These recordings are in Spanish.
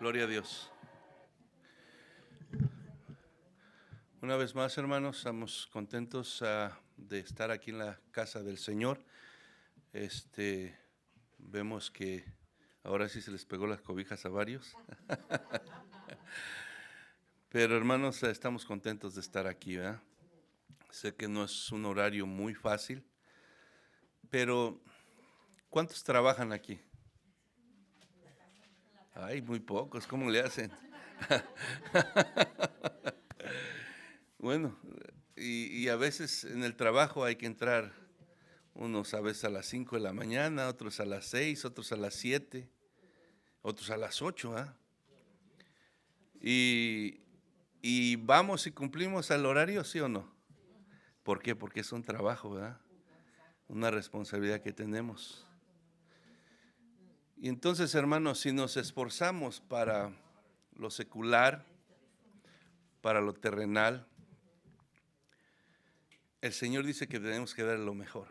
Gloria a Dios. Una vez más, hermanos, estamos contentos de estar aquí en la casa del Señor. Vemos que ahora sí se les pegó las cobijas a varios. Pero hermanos, estamos contentos de estar aquí, ¿verdad? Sé que no es un horario muy fácil, pero ¿cuántos trabajan aquí? Ay, muy pocos, ¿cómo le hacen? Bueno, y a veces en el trabajo hay que entrar, unos a veces a las 5 de la mañana, otros a las 6, otros a las 7, otros a las 8, ¿ah? Y vamos y cumplimos al horario, ¿sí o no? ¿Por qué? Porque es un trabajo, ¿verdad? Una responsabilidad que tenemos. Y entonces, hermanos, si nos esforzamos para lo secular, para lo terrenal, el Señor dice que tenemos que dar lo mejor.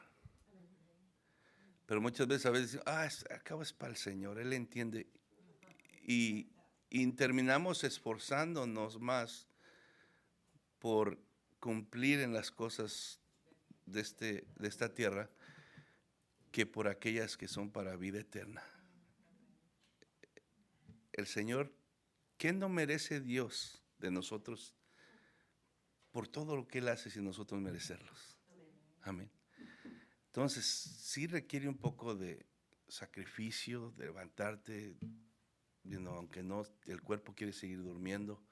Pero muchas veces a veces decimos, acabo es para el Señor, Él entiende. Y, y terminamos esforzándonos más por cumplir en las cosas de esta tierra que por aquellas que son para vida eterna. El Señor, ¿qué no merece Dios de nosotros por todo lo que Él hace sin nosotros merecerlos? Amén. Entonces, sí requiere un poco de sacrificio, de levantarte, aunque no, el cuerpo quiere seguir durmiendo.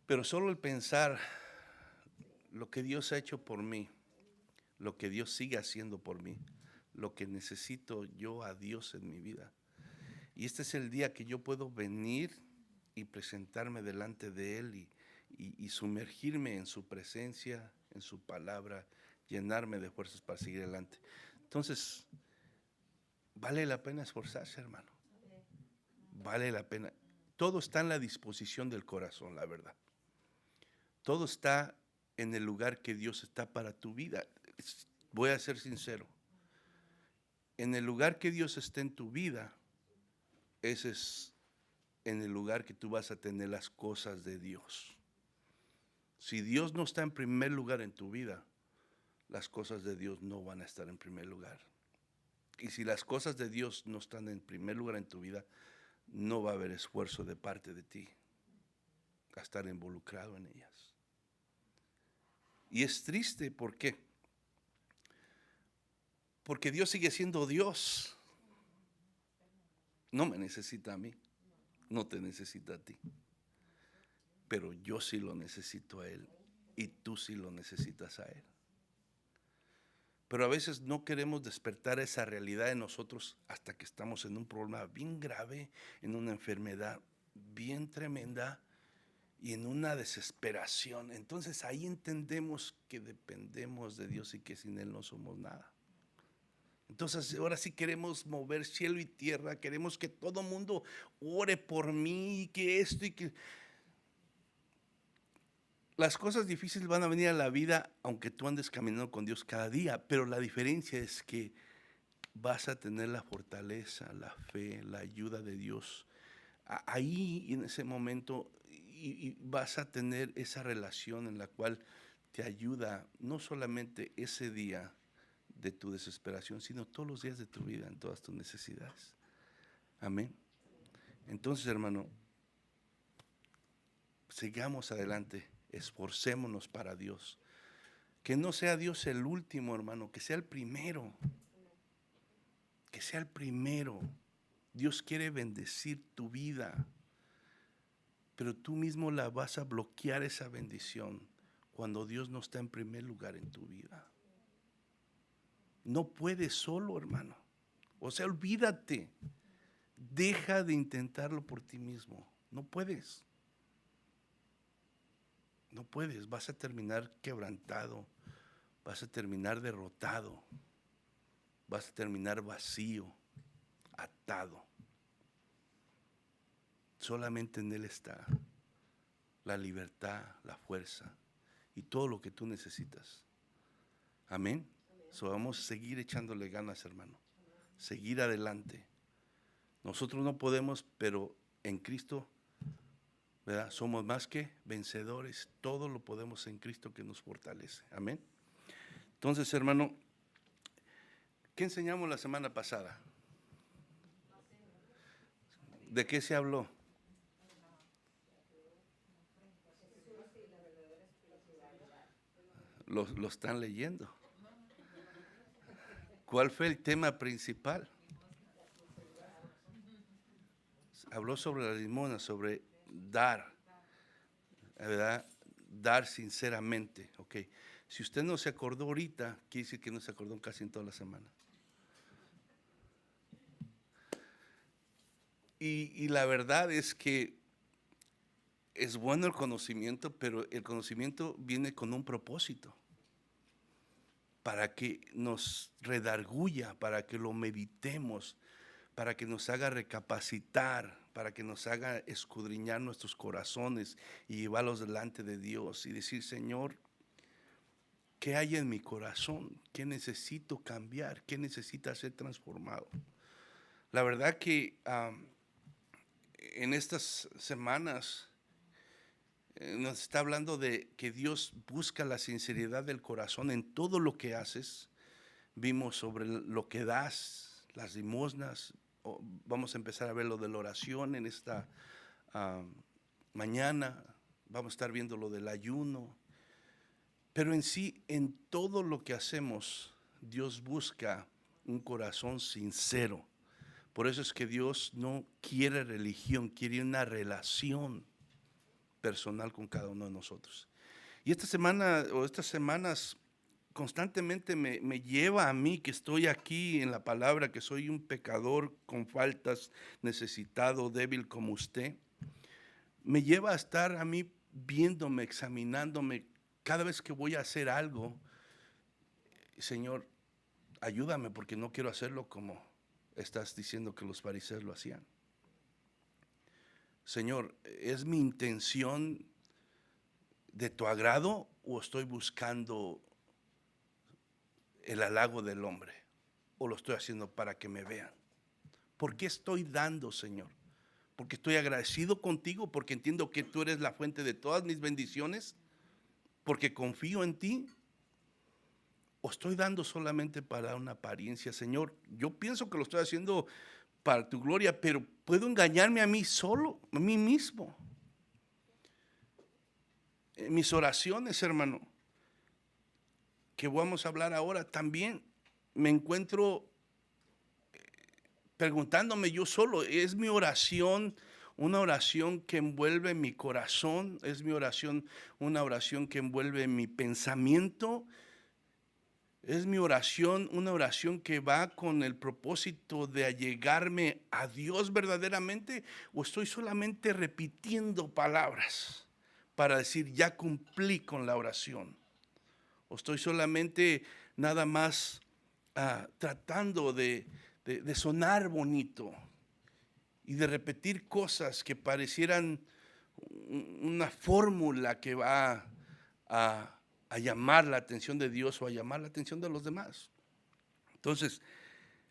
Pero solo el pensar lo que Dios ha hecho por mí, lo que Dios sigue haciendo por mí, lo que necesito yo a Dios en mi vida. Y este es el día que yo puedo venir y presentarme delante de Él y sumergirme en su presencia, en su palabra, llenarme de fuerzas para seguir adelante. Entonces, vale la pena esforzarse, hermano. Vale la pena. Todo está en la disposición del corazón, la verdad. Todo está en el lugar que Dios está para tu vida. Voy a ser sincero. En el lugar que Dios está en tu vida, ese es en el lugar que tú vas a tener las cosas de Dios. Si Dios no está en primer lugar en tu vida, las cosas de Dios no van a estar en primer lugar. Y si las cosas de Dios no están en primer lugar en tu vida, no va a haber esfuerzo de parte de ti a estar involucrado en ellas. Y es triste, ¿por qué? Porque Dios sigue siendo Dios. No me necesita a mí, no te necesita a ti. Pero yo sí lo necesito a Él y tú sí lo necesitas a Él. Pero a veces no queremos despertar esa realidad en nosotros hasta que estamos en un problema bien grave, en una enfermedad bien tremenda y en una desesperación. Entonces ahí entendemos que dependemos de Dios y que sin Él no somos nada. Entonces ahora sí queremos mover cielo y tierra, queremos que todo mundo ore por mí, que esto y que... Las cosas difíciles van a venir a la vida aunque tú andes caminando con Dios cada día, pero la diferencia es que vas a tener la fortaleza, la fe, la ayuda de Dios ahí en ese momento y vas a tener esa relación en la cual te ayuda no solamente ese día de tu desesperación, sino todos los días de tu vida, en todas tus necesidades. Amén. Entonces, hermano, sigamos adelante, esforcémonos para Dios. Que no sea Dios el último, hermano, que sea el primero. Que sea el primero. Dios quiere bendecir tu vida, pero tú mismo la vas a bloquear esa bendición cuando Dios no está en primer lugar en tu vida. No puedes solo, hermano. O sea, olvídate. Deja de intentarlo por ti mismo. No puedes. No puedes. Vas a terminar quebrantado. Vas a terminar derrotado. Vas a terminar vacío, atado. Solamente en Él está la libertad, la fuerza y todo lo que tú necesitas. Amén. So, vamos a seguir echándole ganas, hermano. Seguir adelante. Nosotros no podemos, pero en Cristo, ¿verdad? Somos más que vencedores. Todo lo podemos en Cristo que nos fortalece. Amén. Entonces, hermano, ¿qué enseñamos la semana pasada? ¿De qué se habló? Lo están leyendo. ¿Cuál fue el tema principal? Habló sobre la limosna, sobre dar, ¿verdad? Dar sinceramente, ok. Si usted no se acordó ahorita, quiere decir que no se acordó casi en toda la semana. Y la verdad es que es bueno el conocimiento, pero el conocimiento viene con un propósito, para que nos redarguya, para que lo meditemos, para que nos haga recapacitar, para que nos haga escudriñar nuestros corazones y llevarlos delante de Dios y decir, Señor, ¿qué hay en mi corazón? ¿Qué necesito cambiar? ¿Qué necesita ser transformado? La verdad que en estas semanas nos está hablando de que Dios busca la sinceridad del corazón en todo lo que haces. Vimos sobre lo que das, las limosnas. Vamos a empezar a ver lo de la oración en esta mañana. Vamos a estar viendo lo del ayuno. Pero en sí, en todo lo que hacemos, Dios busca un corazón sincero. Por eso es que Dios no quiere religión, quiere una relación personal con cada uno de nosotros. Y esta semana o estas semanas constantemente me lleva a mí, que estoy aquí en la palabra, que soy un pecador con faltas, necesitado, débil como usted, me lleva a estar a mí viéndome, examinándome cada vez que voy a hacer algo. Señor, ayúdame porque no quiero hacerlo como estás diciendo que los fariseos lo hacían. Señor, ¿es mi intención de tu agrado o estoy buscando el halago del hombre? ¿O lo estoy haciendo para que me vean? ¿Por qué estoy dando, Señor? ¿Porque estoy agradecido contigo? ¿Porque entiendo que tú eres la fuente de todas mis bendiciones? ¿Porque confío en ti? ¿O estoy dando solamente para una apariencia? Señor, yo pienso que lo estoy haciendo para tu gloria, pero puedo engañarme a mí solo, a mí mismo. En mis oraciones, hermano, que vamos a hablar ahora, también me encuentro preguntándome yo solo, ¿es mi oración una oración que envuelve mi corazón? ¿Es mi oración una oración que envuelve mi pensamiento? ¿Es mi oración una oración que va con el propósito de allegarme a Dios verdaderamente? ¿O estoy solamente repitiendo palabras para decir ya cumplí con la oración? ¿O estoy solamente nada más tratando de sonar bonito y de repetir cosas que parecieran una fórmula que va a llamar la atención de Dios o a llamar la atención de los demás? Entonces,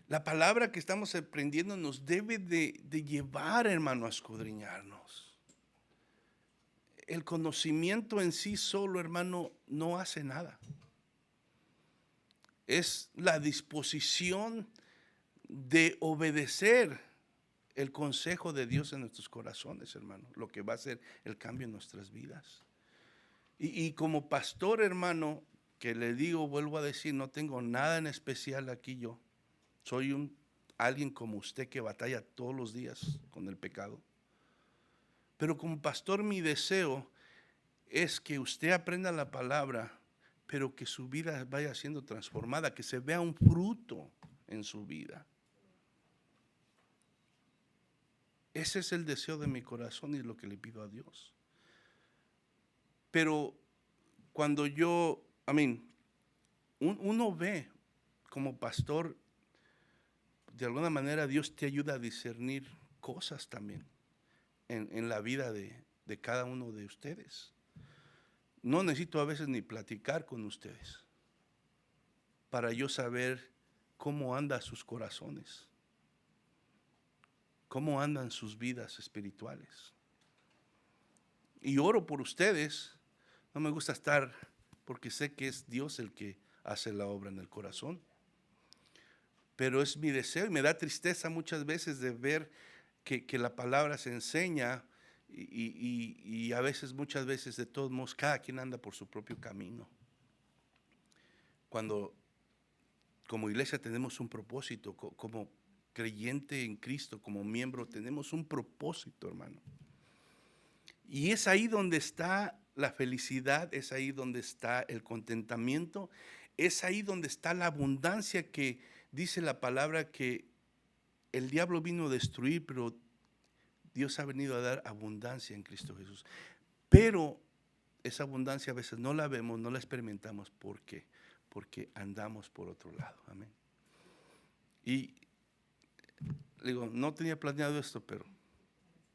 la palabra que estamos aprendiendo nos debe de llevar, hermano, a escudriñarnos. El conocimiento en sí solo, hermano, no hace nada. Es la disposición de obedecer el consejo de Dios en nuestros corazones, hermano, lo que va a hacer el cambio en nuestras vidas. Y como pastor, hermano, que le digo, vuelvo a decir, no tengo nada en especial aquí yo. Soy alguien como usted que batalla todos los días con el pecado. Pero como pastor, mi deseo es que usted aprenda la palabra, pero que su vida vaya siendo transformada, que se vea un fruto en su vida. Ese es el deseo de mi corazón y es lo que le pido a Dios. Pero cuando uno ve como pastor, de alguna manera Dios te ayuda a discernir cosas también en la vida de cada uno de ustedes. No necesito a veces ni platicar con ustedes para yo saber cómo andan sus corazones. cómo andan sus vidas espirituales. Y oro por ustedes. No me gusta estar, porque sé que es Dios el que hace la obra en el corazón. Pero es mi deseo y me da tristeza muchas veces de ver que la palabra se enseña y a veces, muchas veces, de todos modos, cada quien anda por su propio camino. Cuando como iglesia tenemos un propósito, como creyente en Cristo, como miembro, tenemos un propósito, hermano. Y es ahí donde está la felicidad, es ahí donde está el contentamiento, es ahí donde está la abundancia que dice la palabra que el diablo vino a destruir, pero Dios ha venido a dar abundancia en Cristo Jesús. Pero esa abundancia a veces no la vemos, no la experimentamos. ¿Por qué? Porque andamos por otro lado. Amén. Y digo, no tenía planeado esto, pero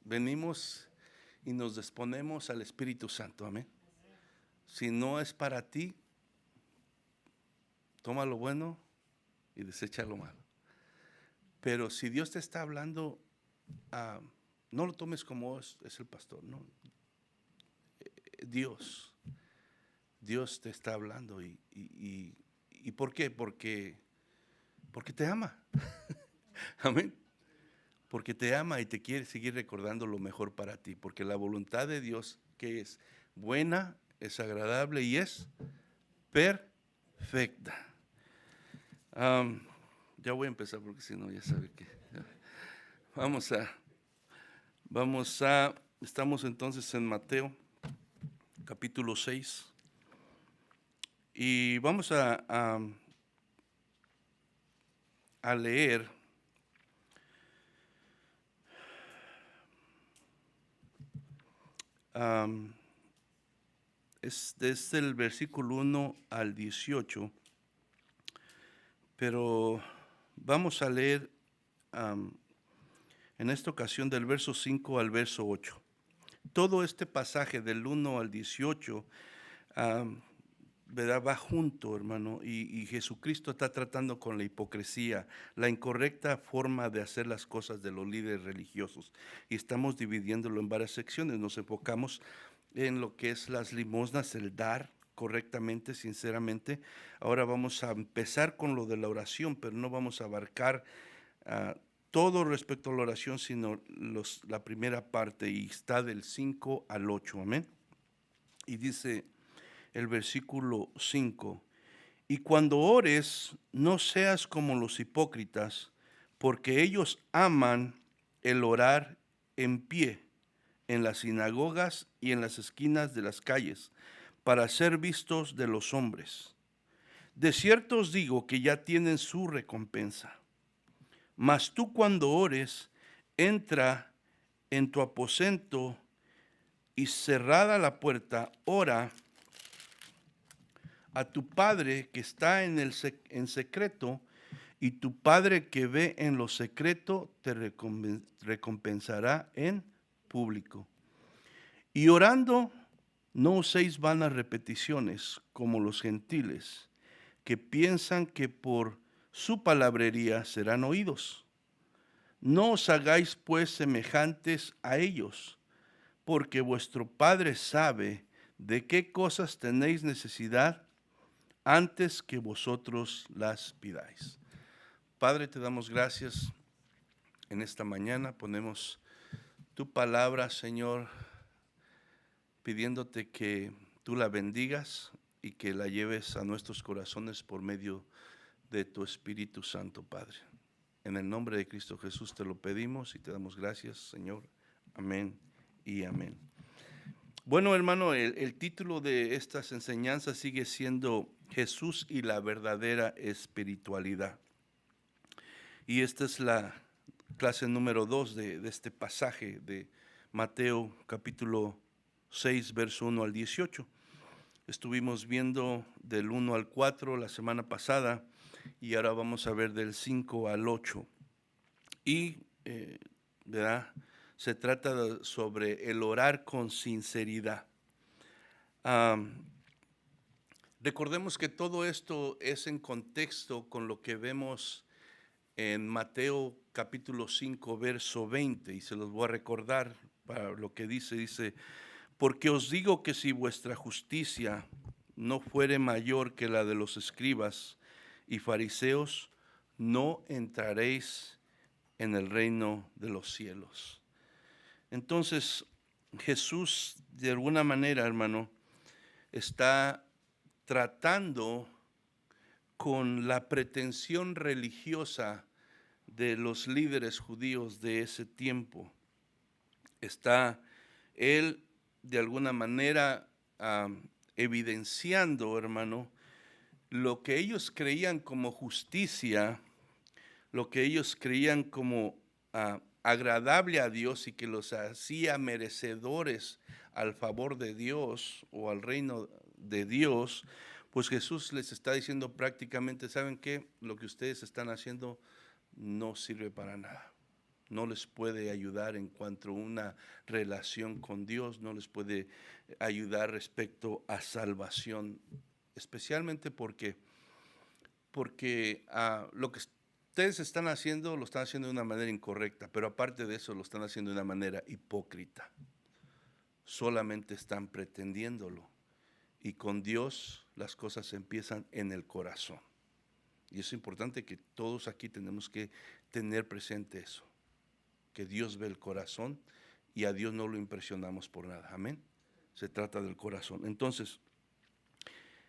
venimos y nos disponemos al Espíritu Santo. Amén. Si no es para ti, toma lo bueno y desecha lo malo. Pero si Dios te está hablando, no lo tomes como es el pastor, no. Dios te está hablando. ¿Y por qué? Porque te ama. Amén. Porque te ama y te quiere seguir recordando lo mejor para ti. Porque la voluntad de Dios, que es buena, es agradable y es perfecta. Ya voy a empezar porque si no, ya sabe que. Estamos entonces en Mateo, capítulo 6. Y vamos a leer es desde el versículo 1 al 18, pero vamos a leer en esta ocasión del verso 5 al verso 8. Todo este pasaje del 1 al 18 ¿verdad? Va junto, hermano, y Jesucristo está tratando con la hipocresía, la incorrecta forma de hacer las cosas de los líderes religiosos. Y estamos dividiéndolo en varias secciones. Nos enfocamos en lo que es las limosnas, el dar correctamente, sinceramente. Ahora vamos a empezar con lo de la oración, pero no vamos a abarcar todo respecto a la oración, sino la primera parte, y está del 5 al 8, amén. Y dice el versículo 5, y cuando ores, no seas como los hipócritas, porque ellos aman el orar en pie, en las sinagogas y en las esquinas de las calles, para ser vistos de los hombres. De cierto os digo que ya tienen su recompensa. Mas tú cuando ores, entra en tu aposento y cerrada la puerta, ora a tu Padre que está en secreto, y tu Padre que ve en lo secreto te recompensará en público. Y orando, no uséis vanas repeticiones como los gentiles, que piensan que por su palabrería serán oídos. No os hagáis pues semejantes a ellos, porque vuestro Padre sabe de qué cosas tenéis necesidad antes que vosotros las pidáis. Padre, te damos gracias en esta mañana. Ponemos tu palabra, Señor, pidiéndote que tú la bendigas y que la lleves a nuestros corazones por medio de tu Espíritu Santo, Padre. En el nombre de Cristo Jesús te lo pedimos y te damos gracias, Señor. Amén y amén. Bueno, hermano, el título de estas enseñanzas sigue siendo Jesús y la verdadera espiritualidad. Y esta es la clase número 2 de este pasaje de Mateo capítulo 6, verso 1 al 18. Estuvimos viendo del 1 al 4 la semana pasada y ahora vamos a ver del 5 al 8. Y, ¿verdad? Se trata sobre el orar con sinceridad. Recordemos que todo esto es en contexto con lo que vemos en Mateo capítulo 5, verso 20, y se los voy a recordar para lo que dice, porque os digo que si vuestra justicia no fuere mayor que la de los escribas y fariseos, no entraréis en el reino de los cielos. Entonces, Jesús, de alguna manera, hermano, está tratando con la pretensión religiosa de los líderes judíos de ese tiempo. Está él, de alguna manera, evidenciando, hermano, lo que ellos creían como justicia, lo que ellos creían como agradable a Dios y que los hacía merecedores al favor de Dios o al reino de Dios, pues Jesús les está diciendo prácticamente, ¿saben qué? Lo que ustedes están haciendo no sirve para nada. No les puede ayudar en cuanto a una relación con Dios, no les puede ayudar respecto a salvación, especialmente porque lo que ustedes están haciendo, lo están haciendo de una manera incorrecta, pero aparte de eso lo están haciendo de una manera hipócrita. Solamente están pretendiéndolo. Y con Dios las cosas empiezan en el corazón. Y es importante que todos aquí tenemos que tener presente eso, que Dios ve el corazón y a Dios no lo impresionamos por nada. Amén. Se trata del corazón. Entonces,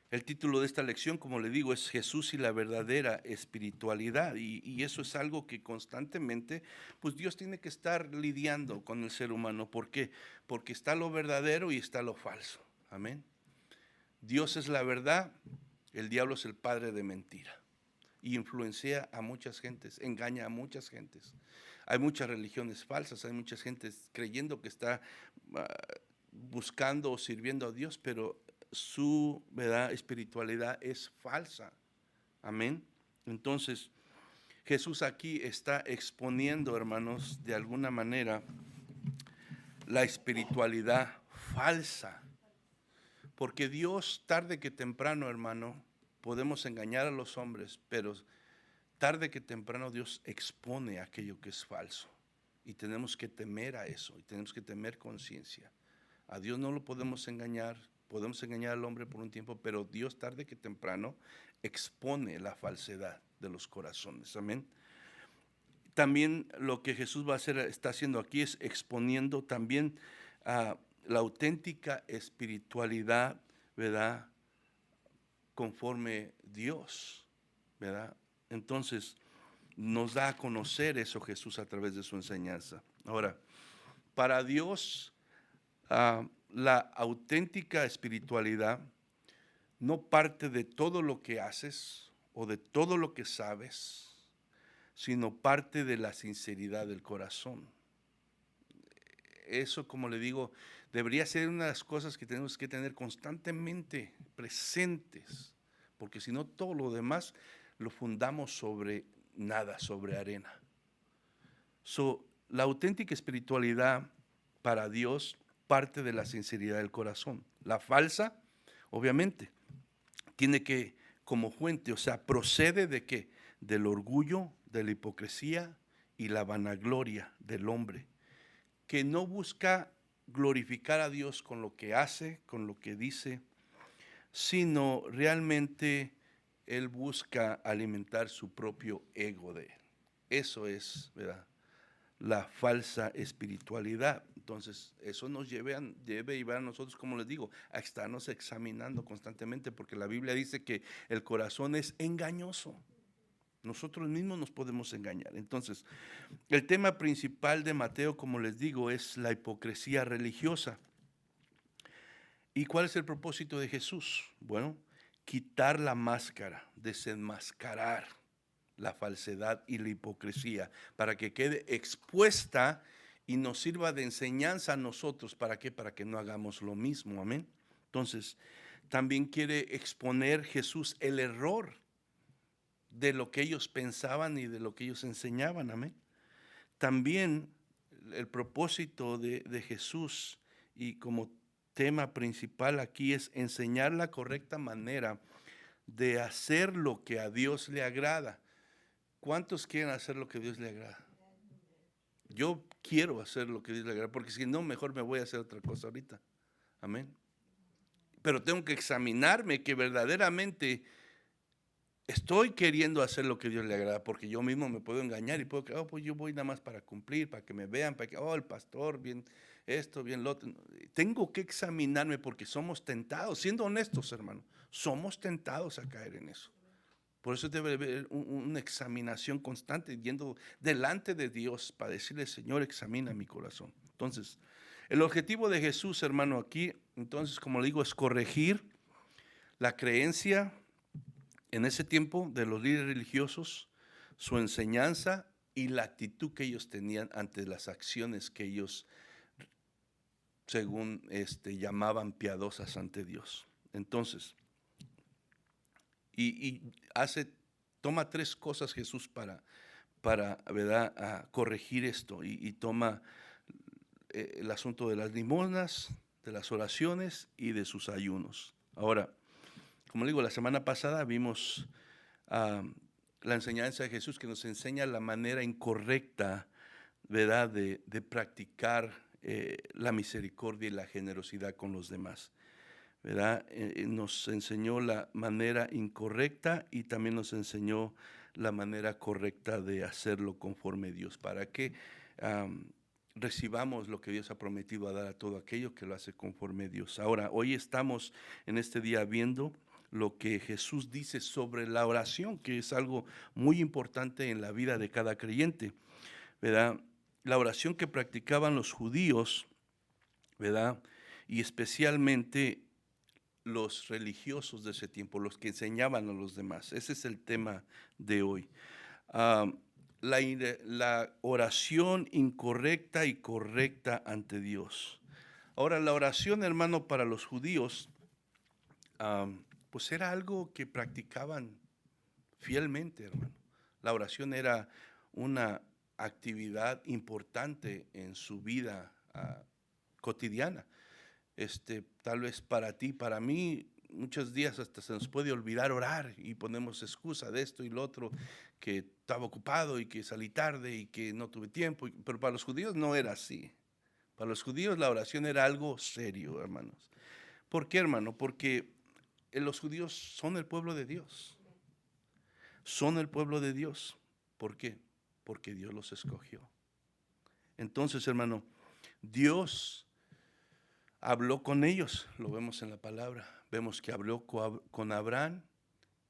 el título de esta lección, como le digo, es Jesús y la verdadera espiritualidad. Y eso es algo que constantemente, pues Dios tiene que estar lidiando con el ser humano. ¿Por qué? Porque está lo verdadero y está lo falso. Amén. Dios es la verdad, el diablo es el padre de mentira. Y influencia a muchas gentes, engaña a muchas gentes. Hay muchas religiones falsas, hay muchas gentes creyendo que está buscando o sirviendo a Dios, pero su espiritualidad es falsa. Amén. Entonces, Jesús aquí está exponiendo, hermanos, de alguna manera, la espiritualidad falsa. Porque Dios, tarde que temprano, hermano, podemos engañar a los hombres, pero tarde que temprano Dios expone aquello que es falso. Y tenemos que temer a eso, y tenemos que temer conciencia. A Dios no lo podemos engañar al hombre por un tiempo, pero Dios tarde que temprano expone la falsedad de los corazones. Amén. También lo que Jesús está haciendo aquí es exponiendo también la auténtica espiritualidad, ¿verdad? Conforme Dios, ¿verdad? Entonces, nos da a conocer eso Jesús a través de su enseñanza. Ahora, para Dios, la auténtica espiritualidad no parte de todo lo que haces o de todo lo que sabes, sino parte de la sinceridad del corazón. Eso, como le digo, debería ser una de las cosas que tenemos que tener constantemente presentes, porque si no, todo lo demás lo fundamos sobre nada, sobre arena. La auténtica espiritualidad para Dios parte de la sinceridad del corazón. La falsa, obviamente, tiene que, como fuente, o sea, procede de ¿qué? Del orgullo, de la hipocresía y la vanagloria del hombre, que no busca glorificar a Dios con lo que hace, con lo que dice, sino realmente él busca alimentar su propio ego de él. Eso es, ¿verdad?, la falsa espiritualidad. Entonces, eso nos debe llevar a nosotros, como les digo, a estarnos examinando constantemente, porque la Biblia dice que el corazón es engañoso. Nosotros mismos nos podemos engañar. Entonces, el tema principal de Mateo, como les digo, es la hipocresía religiosa. ¿Y cuál es el propósito de Jesús? Bueno, quitar la máscara, desenmascarar la falsedad y la hipocresía, para que quede expuesta y nos sirva de enseñanza a nosotros. ¿Para qué? Para que no hagamos lo mismo. Amén. Entonces, también quiere exponer Jesús el error de lo que ellos pensaban y de lo que ellos enseñaban. Amén. También el propósito de Jesús, y como tema principal aquí, es enseñar la correcta manera de hacer lo que a Dios le agrada. ¿Cuántos quieren hacer lo que a Dios le agrada? Yo quiero hacer lo que Dios le agrada, porque si no, mejor me voy a hacer otra cosa ahorita. Amén. Pero tengo que examinarme que verdaderamente estoy queriendo hacer lo que Dios le agrada, porque yo mismo me puedo engañar y puedo creer, oh, pues yo voy nada más para cumplir, para que me vean, para que, oh, el pastor, bien esto, bien lo otro. Tengo que examinarme porque somos tentados, siendo honestos, hermano, somos tentados a caer en eso. Por eso debe haber una examinación constante, yendo delante de Dios para decirle, Señor, examina mi corazón. Entonces, el objetivo de Jesús, hermano, aquí, entonces, como le digo, es corregir la creencia en ese tiempo de los líderes religiosos, su enseñanza y la actitud que ellos tenían ante las acciones que ellos, según llamaban piadosas ante Dios. Entonces, toma tres cosas Jesús para ¿verdad?, a corregir esto, y toma el asunto de las limosnas, de las oraciones y de sus ayunos. Ahora, como digo, la semana pasada vimos la enseñanza de Jesús que nos enseña la manera incorrecta, ¿verdad?, de practicar la misericordia y la generosidad con los demás, ¿verdad? Nos enseñó la manera incorrecta y también nos enseñó la manera correcta de hacerlo conforme a Dios, para que recibamos lo que Dios ha prometido a dar a todo aquello que lo hace conforme a Dios. Ahora, hoy estamos en este día viendo lo que Jesús dice sobre la oración, que es algo muy importante en la vida de cada creyente, ¿verdad? La oración que practicaban los judíos, ¿verdad? Y especialmente los religiosos de ese tiempo, los que enseñaban a los demás. Ese es el tema de hoy. La oración incorrecta y correcta ante Dios. Ahora, la oración, hermano, para los judíos, pues era algo que practicaban fielmente, hermano. La oración era una actividad importante en su vida cotidiana. Tal vez para ti, para mí, muchos días hasta se nos puede olvidar orar y ponemos excusa de esto y lo otro, que estaba ocupado y que salí tarde y que no tuve tiempo, pero para los judíos no era así. Para los judíos la oración era algo serio, hermanos. ¿Por qué, hermano? Porque los judíos son el pueblo de Dios. Son el pueblo de Dios. ¿Por qué? Porque Dios los escogió. Entonces, hermano, Dios habló con ellos, lo vemos en la palabra. Vemos que habló con Abraham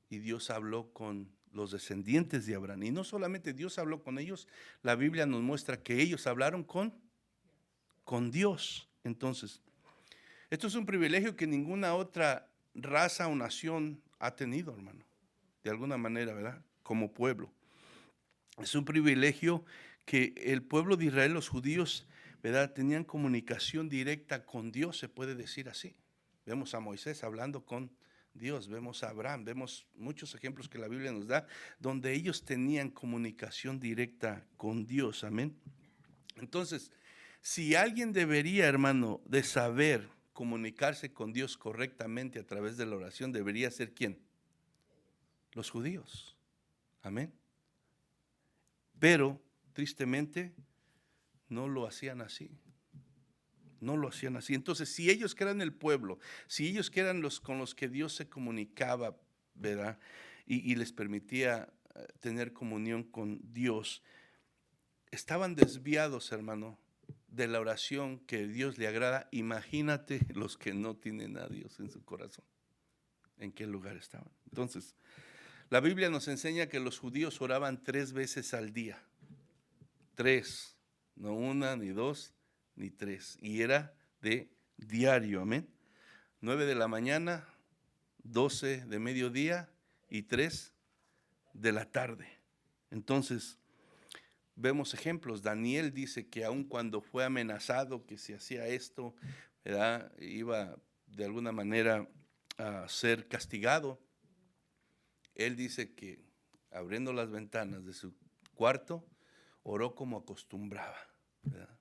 y Dios habló con los descendientes de Abraham. Y no solamente Dios habló con ellos, la Biblia nos muestra que ellos hablaron con Dios. Entonces, esto es un privilegio que ninguna otra raza o nación ha tenido, hermano, de alguna manera, ¿verdad? Como pueblo. Es un privilegio que el pueblo de Israel, los judíos, ¿verdad?, tenían comunicación directa con Dios, se puede decir así. Vemos a Moisés hablando con Dios, vemos a Abraham, vemos muchos ejemplos que la Biblia nos da, donde ellos tenían comunicación directa con Dios, amén. Entonces, si alguien debería, hermano, de saber comunicarse con Dios correctamente a través de la oración, debería ser ¿quién? Los judíos, amén. Pero, tristemente, no lo hacían así. No lo hacían así. Entonces, si ellos que eran el pueblo, si ellos que eran los con los que Dios se comunicaba, ¿verdad?, y les permitía tener comunión con Dios, estaban desviados, hermano, de la oración que Dios le agrada. Imagínate los que no tienen a Dios en su corazón, en qué lugar estaban. Entonces, la Biblia nos enseña que los judíos oraban 3 veces al día. 3, no una, ni dos, ni 3. Y era de diario, amén. 9 de la mañana, 12 de mediodía y 3 de la tarde. Entonces, vemos ejemplos. Daniel dice que aun cuando fue amenazado que si hacía esto, ¿verdad?, iba de alguna manera a ser castigado. Él dice que abriendo las ventanas de su cuarto, oró como acostumbraba, ¿verdad?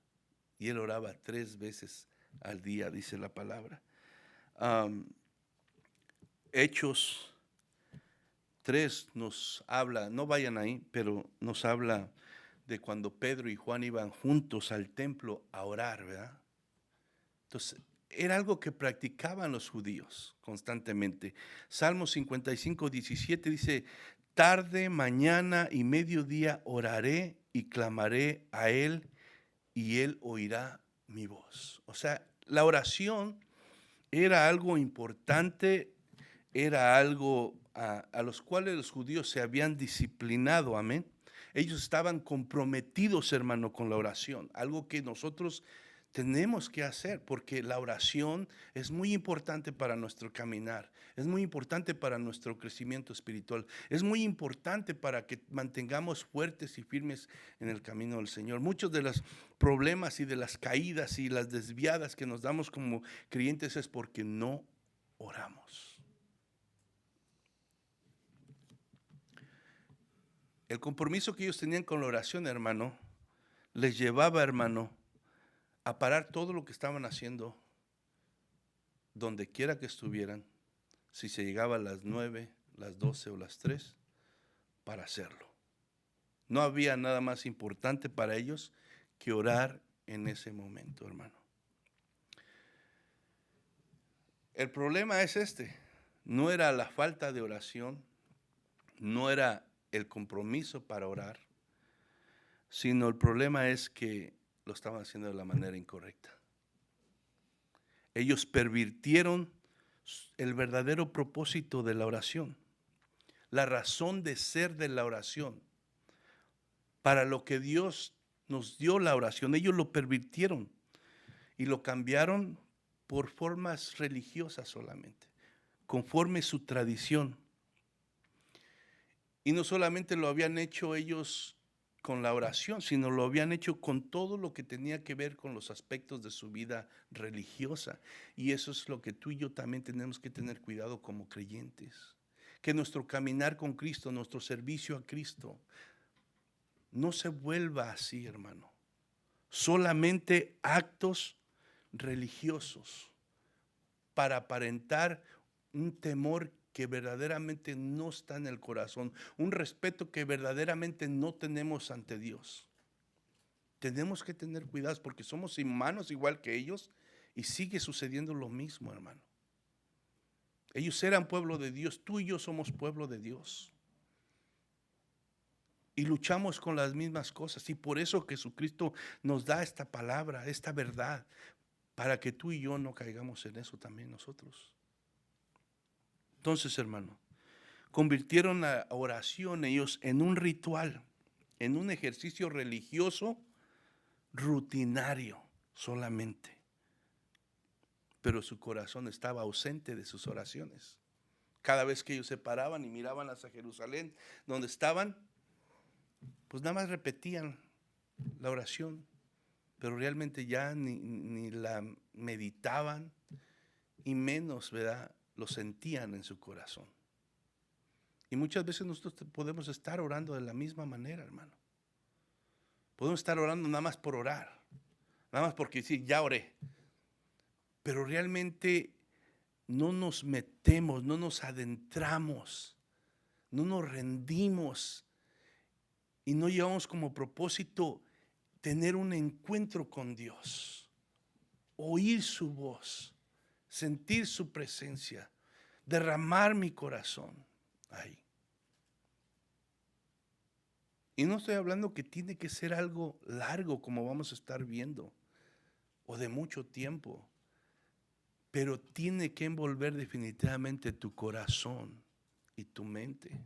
Y él oraba 3 veces al día, dice la palabra. Hechos 3 nos habla, no vayan ahí, pero nos habla de cuando Pedro y Juan iban juntos al templo a orar, ¿verdad? Entonces, era algo que practicaban los judíos constantemente. Salmo 55, 17 dice, tarde, mañana y mediodía oraré y clamaré a Él y Él oirá mi voz. O sea, la oración era algo importante, era algo a los cuales los judíos se habían disciplinado, amén. Ellos estaban comprometidos, hermano, con la oración, algo que nosotros tenemos que hacer, porque la oración es muy importante para nuestro caminar, es muy importante para nuestro crecimiento espiritual, es muy importante para que mantengamos fuertes y firmes en el camino del Señor. Muchos de los problemas y de las caídas y las desviadas que nos damos como creyentes es porque no oramos. El compromiso que ellos tenían con la oración, hermano, les llevaba, hermano, a parar todo lo que estaban haciendo, donde quiera que estuvieran, si se llegaba a las 9, las 12 o las 3, para hacerlo. No había nada más importante para ellos que orar en ese momento, hermano. El problema es este, no era la falta de oración, no era el compromiso para orar, sino el problema es que lo estaban haciendo de la manera incorrecta. Ellos pervirtieron el verdadero propósito de la oración, la razón de ser de la oración, para lo que Dios nos dio la oración. Ellos lo pervirtieron y lo cambiaron por formas religiosas solamente, conforme su tradición. Y no solamente lo habían hecho ellos con la oración, sino lo habían hecho con todo lo que tenía que ver con los aspectos de su vida religiosa. Y eso es lo que tú y yo también tenemos que tener cuidado como creyentes. Que nuestro caminar con Cristo, nuestro servicio a Cristo, no se vuelva así, hermano. Solamente actos religiosos para aparentar un temor que verdaderamente no está en el corazón, un respeto que verdaderamente no tenemos ante Dios. Tenemos que tener cuidado porque somos humanos igual que ellos y sigue sucediendo lo mismo, hermano. Ellos eran pueblo de Dios, tú y yo somos pueblo de Dios. Y luchamos con las mismas cosas y por eso Jesucristo nos da esta palabra, esta verdad, para que tú y yo no caigamos en eso también nosotros. Entonces, hermano, convirtieron la oración ellos en un ritual, en un ejercicio religioso rutinario solamente. Pero su corazón estaba ausente de sus oraciones. Cada vez que ellos se paraban y miraban hacia Jerusalén, donde estaban, pues nada más repetían la oración, pero realmente ya ni la meditaban y menos, ¿verdad?, lo sentían en su corazón. Y muchas veces nosotros podemos estar orando de la misma manera, hermano. Podemos estar orando nada más por orar, nada más porque sí, ya oré. Pero realmente no nos metemos, no nos adentramos, no nos rendimos y no llevamos como propósito tener un encuentro con Dios, oír su voz, sentir su presencia, derramar mi corazón ahí. Y no estoy hablando que tiene que ser algo largo como vamos a estar viendo, o de mucho tiempo, pero tiene que envolver definitivamente tu corazón y tu mente.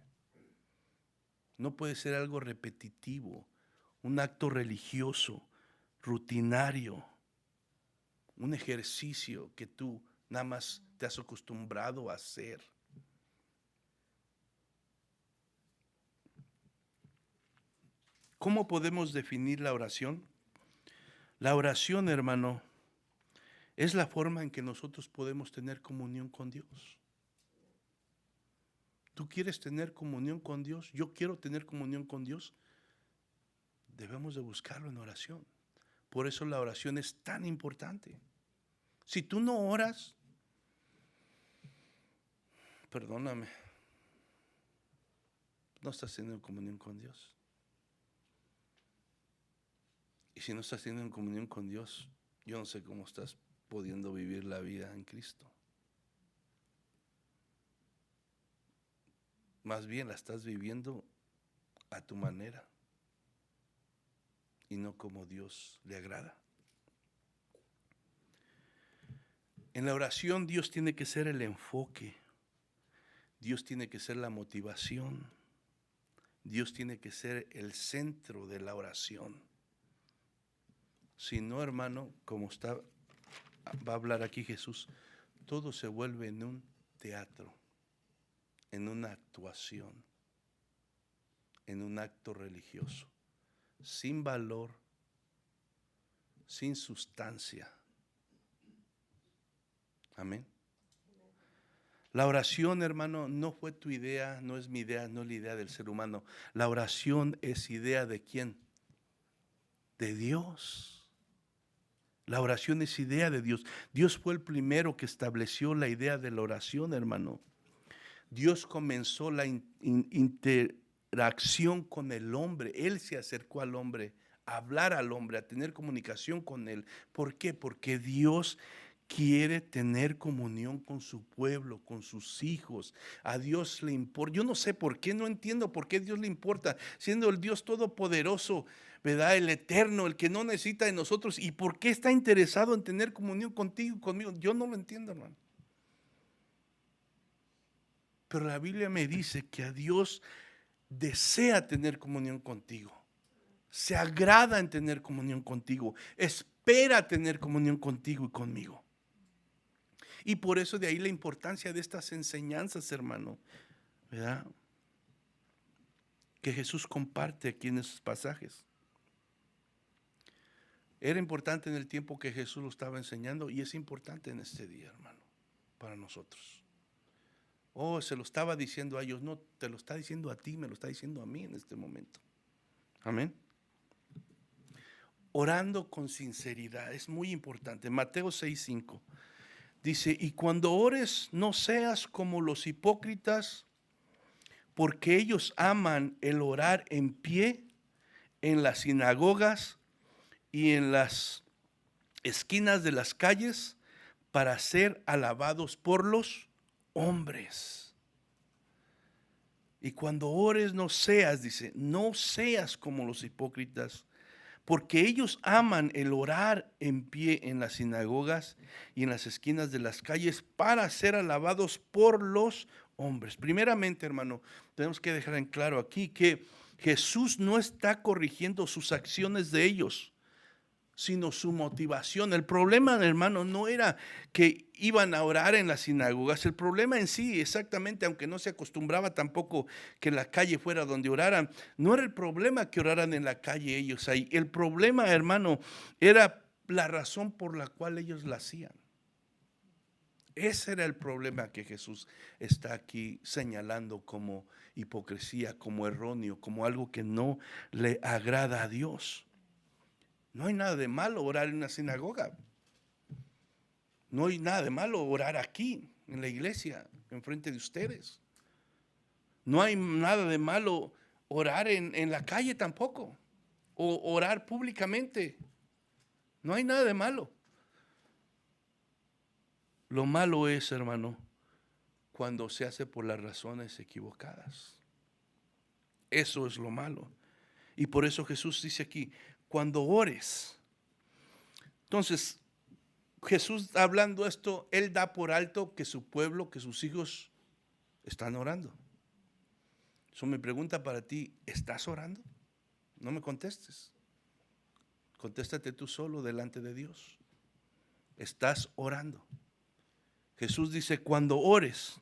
No puede ser algo repetitivo, un acto religioso, rutinario, un ejercicio que tú nada más te has acostumbrado a hacer. ¿Cómo podemos definir la oración? La oración, hermano, es la forma en que nosotros podemos tener comunión con Dios. ¿Tú quieres tener comunión con Dios? Yo quiero tener comunión con Dios. Debemos de buscarlo en oración. Por eso la oración es tan importante. Si tú no oras, perdóname, no estás teniendo comunión con Dios. Y si no estás teniendo comunión con Dios, yo no sé cómo estás pudiendo vivir la vida en Cristo. Más bien la estás viviendo a tu manera y no como Dios le agrada. En la oración Dios tiene que ser el enfoque, Dios tiene que ser la motivación, Dios tiene que ser el centro de la oración. Si no, hermano, como va a hablar aquí Jesús, todo se vuelve en un teatro, en una actuación, en un acto religioso, sin valor, sin sustancia. Amén. La oración, hermano, no fue tu idea, no es mi idea, no es la idea del ser humano. La oración es idea de ¿quién? De Dios. La oración es idea de Dios. Dios fue el primero que estableció la idea de la oración, hermano. Dios comenzó la interacción con el hombre. Él se acercó al hombre, a hablar al hombre, a tener comunicación con él. ¿Por qué? Porque Dios quiere tener comunión con su pueblo, con sus hijos. A Dios le importa. Yo no sé por qué, no entiendo por qué Dios le importa, siendo el Dios todopoderoso, ¿verdad? El eterno, el que no necesita de nosotros. ¿Y por qué está interesado en tener comunión contigo y conmigo? Yo no lo entiendo, hermano. Pero la Biblia me dice que a Dios desea tener comunión contigo. Se agrada en tener comunión contigo. Espera tener comunión contigo y conmigo. Y por eso de ahí la importancia de estas enseñanzas, hermano, ¿verdad? Que Jesús comparte aquí en esos pasajes. Era importante en el tiempo que Jesús lo estaba enseñando y es importante en este día, hermano, para nosotros. Oh, se lo estaba diciendo a ellos, no, te lo está diciendo a ti, me lo está diciendo a mí en este momento. Amén. Orando con sinceridad, es muy importante. Mateo 6:5 dice, y cuando ores no seas como los hipócritas, porque ellos aman el orar en pie en las sinagogas y en las esquinas de las calles para ser alabados por los hombres. Y cuando ores no seas, dice, no seas como los hipócritas, porque ellos aman el orar en pie en las sinagogas y en las esquinas de las calles para ser alabados por los hombres. Primeramente, hermano, tenemos que dejar en claro aquí que Jesús no está corrigiendo sus acciones de ellos, sino su motivación. El problema, hermano, no era que iban a orar en las sinagogas. El problema en sí, exactamente, aunque no se acostumbraba tampoco que la calle fuera donde oraran, no era el problema que oraran en la calle ellos ahí. El problema, hermano, era la razón por la cual ellos la hacían. Ese era el problema que Jesús está aquí señalando como hipocresía, como erróneo, como algo que no le agrada a Dios. No hay nada de malo orar en una sinagoga. No hay nada de malo orar aquí, en la iglesia, enfrente de ustedes. No hay nada de malo orar en la calle tampoco. O orar públicamente. No hay nada de malo. Lo malo es, hermano, cuando se hace por las razones equivocadas. Eso es lo malo. Y por eso Jesús dice aquí, cuando ores. Entonces, Jesús hablando esto, Él da por alto que su pueblo, que sus hijos están orando. Eso me pregunta para ti, ¿estás orando? No me contestes. Contéstate tú solo delante de Dios. ¿Estás orando? Jesús dice, cuando ores.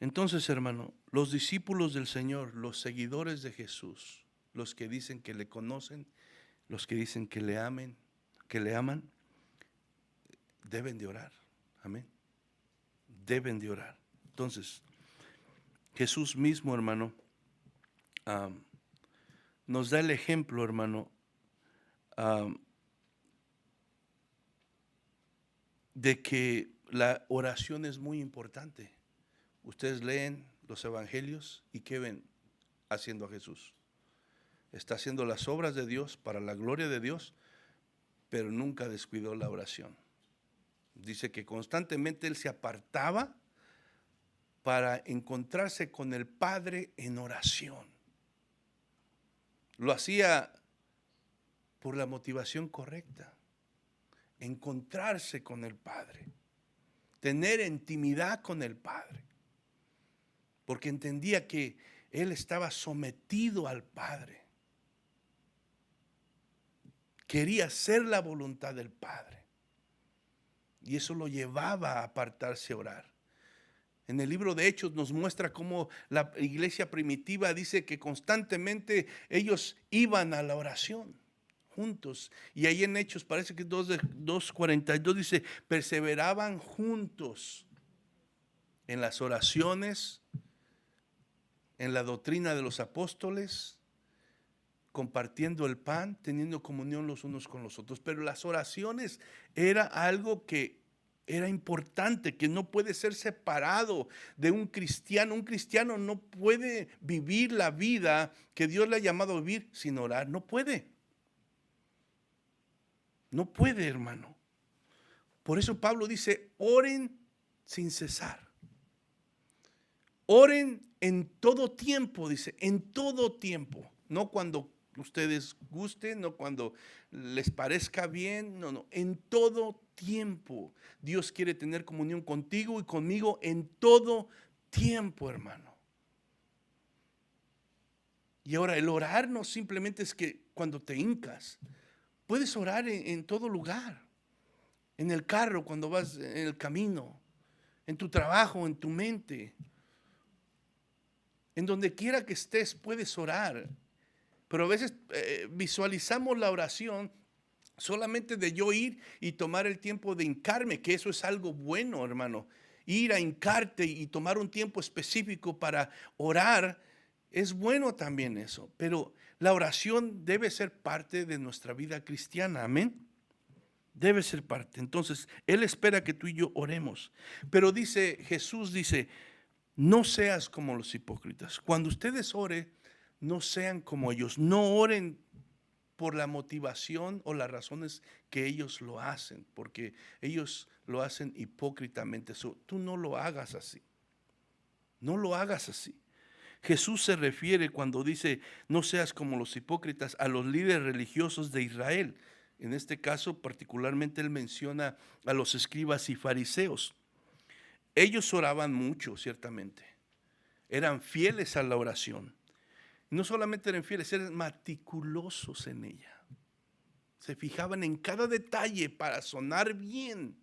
Entonces, hermano, los discípulos del Señor, los seguidores de Jesús, los que dicen que le conocen, los que dicen que le aman, deben de orar. Amén. Deben de orar. Entonces, Jesús mismo, hermano, nos da el ejemplo, hermano, de que la oración es muy importante. Ustedes leen los evangelios y ¿qué ven haciendo a Jesús? está haciendo las obras de Dios para la gloria de Dios, pero nunca descuidó la oración. Dice que constantemente él se apartaba para encontrarse con el Padre en oración. Lo hacía por la motivación correcta, encontrarse con el Padre, tener intimidad con el Padre, porque entendía que él estaba sometido al Padre. Quería hacer la voluntad del Padre. Y eso lo llevaba a apartarse a orar. En el libro de Hechos nos muestra cómo la iglesia primitiva dice que constantemente ellos iban a la oración juntos. Y ahí en Hechos parece que 2:42 dice, perseveraban juntos en las oraciones, en la doctrina de los apóstoles, compartiendo el pan, teniendo comunión los unos con los otros. Pero las oraciones era algo que era importante, que no puede ser separado de un cristiano. Un cristiano no puede vivir la vida que Dios le ha llamado a vivir sin orar. No puede. No puede, hermano. Por eso Pablo dice, oren sin cesar. Oren en todo tiempo, dice, en todo tiempo. No cuando ustedes gusten, no cuando les parezca bien, no, en todo tiempo. Dios quiere tener comunión contigo y conmigo en todo tiempo, hermano. Y ahora el orar no simplemente es que cuando te hincas, puedes orar en todo lugar, en el carro, cuando vas en el camino, en tu trabajo, en tu mente, en donde quiera que estés puedes orar. Pero a veces visualizamos la oración solamente de yo ir y tomar el tiempo de hincarme, que eso es algo bueno, hermano. Ir a hincarte y tomar un tiempo específico para orar, es bueno también eso. Pero la oración debe ser parte de nuestra vida cristiana, amén. Debe ser parte. Entonces, Él espera que tú y yo oremos. Pero dice, Jesús dice, no seas como los hipócritas. Cuando ustedes oren, no sean como ellos. No oren por la motivación o las razones que ellos lo hacen, porque ellos lo hacen hipócritamente. Tú no lo hagas así. No lo hagas así. Jesús se refiere cuando dice, no seas como los hipócritas, a los líderes religiosos de Israel. En este caso, particularmente, él menciona a los escribas y fariseos. Ellos oraban mucho, ciertamente. Eran fieles a la oración. No solamente eran fieles, eran meticulosos en ella. Se fijaban en cada detalle para sonar bien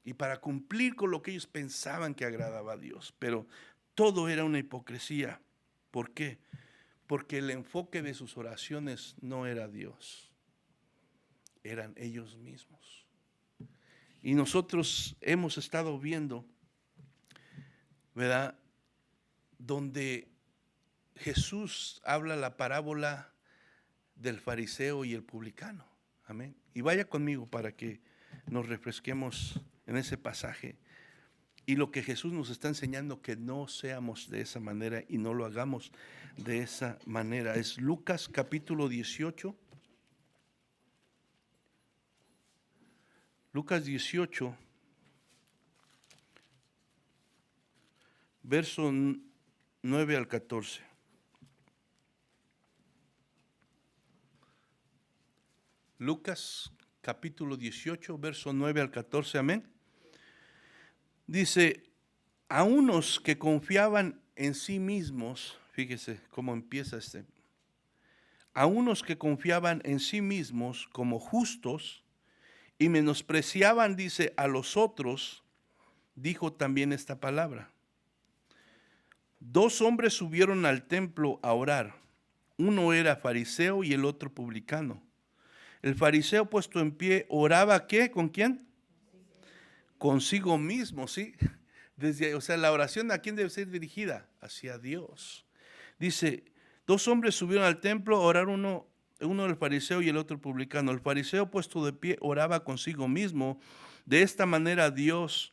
y para cumplir con lo que ellos pensaban que agradaba a Dios. Pero todo era una hipocresía. ¿Por qué? Porque el enfoque de sus oraciones no era Dios, eran ellos mismos. Y nosotros hemos estado viendo, ¿verdad?, donde Jesús habla la parábola del fariseo y el publicano. Amén. Y vaya conmigo para que nos refresquemos en ese pasaje. Y lo que Jesús nos está enseñando, que no seamos de esa manera y no lo hagamos de esa manera. Es Lucas capítulo 18. Lucas 18, verso 9 al 14. Lucas capítulo 18, verso 9 al 14, amén. Dice, a unos que confiaban en sí mismos, fíjese cómo empieza a unos que confiaban en sí mismos como justos y menospreciaban, dice, a los otros, dijo también esta palabra. 2 hombres subieron al templo a orar. Uno era fariseo y el otro publicano. El fariseo, puesto en pie, oraba, ¿qué? ¿Con quién? Consigo mismo, ¿sí? O sea, la oración, ¿a quién debe ser dirigida? Hacia Dios. Dice, 2 hombres subieron al templo a orar, uno el fariseo y el otro publicano. El fariseo, puesto de pie, oraba consigo mismo. De esta manera, Dios,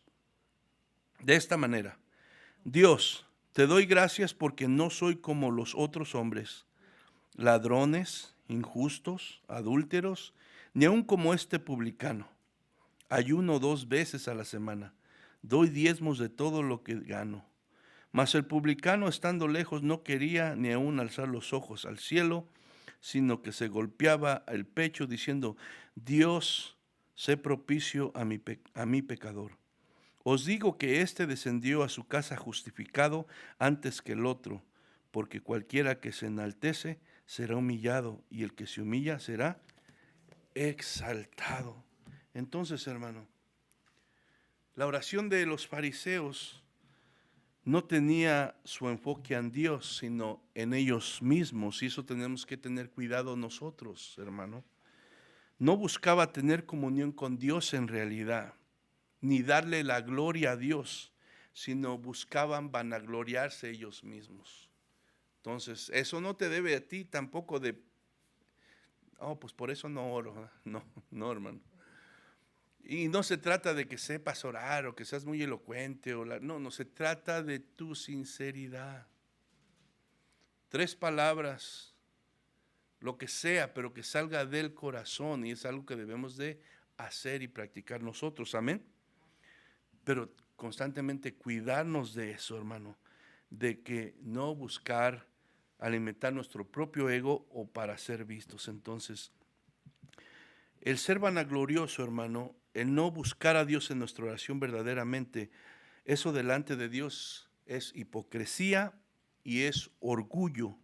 Dios, te doy gracias porque no soy como los otros hombres, ladrones, injustos, adúlteros, ni aun como este publicano. Ayuno 2 veces a la semana, doy diezmos de todo lo que gano. Mas el publicano, estando lejos, no quería ni aun alzar los ojos al cielo, sino que se golpeaba el pecho diciendo: Dios, sé propicio a mi pecador. Os digo que éste descendió a su casa justificado antes que el otro, porque cualquiera que se enaltece será humillado, y el que se humilla será exaltado. Entonces, hermano, la oración de los fariseos no tenía su enfoque en Dios, sino en ellos mismos, y eso tenemos que tener cuidado nosotros, hermano. No buscaba tener comunión con Dios en realidad, ni darle la gloria a Dios, sino buscaban vanagloriarse ellos mismos. Entonces, eso no te debe a ti tampoco de, pues por eso no oro. No, hermano. Y no se trata de que sepas orar o que seas muy elocuente, no se trata de tu sinceridad. 3 palabras, lo que sea, pero que salga del corazón, y es algo que debemos de hacer y practicar nosotros, amén. Pero constantemente cuidarnos de eso, hermano, de que no buscar alimentar nuestro propio ego o para ser vistos. Entonces, el ser vanaglorioso, hermano, el no buscar a Dios en nuestra oración verdaderamente, eso delante de Dios es hipocresía y es orgullo,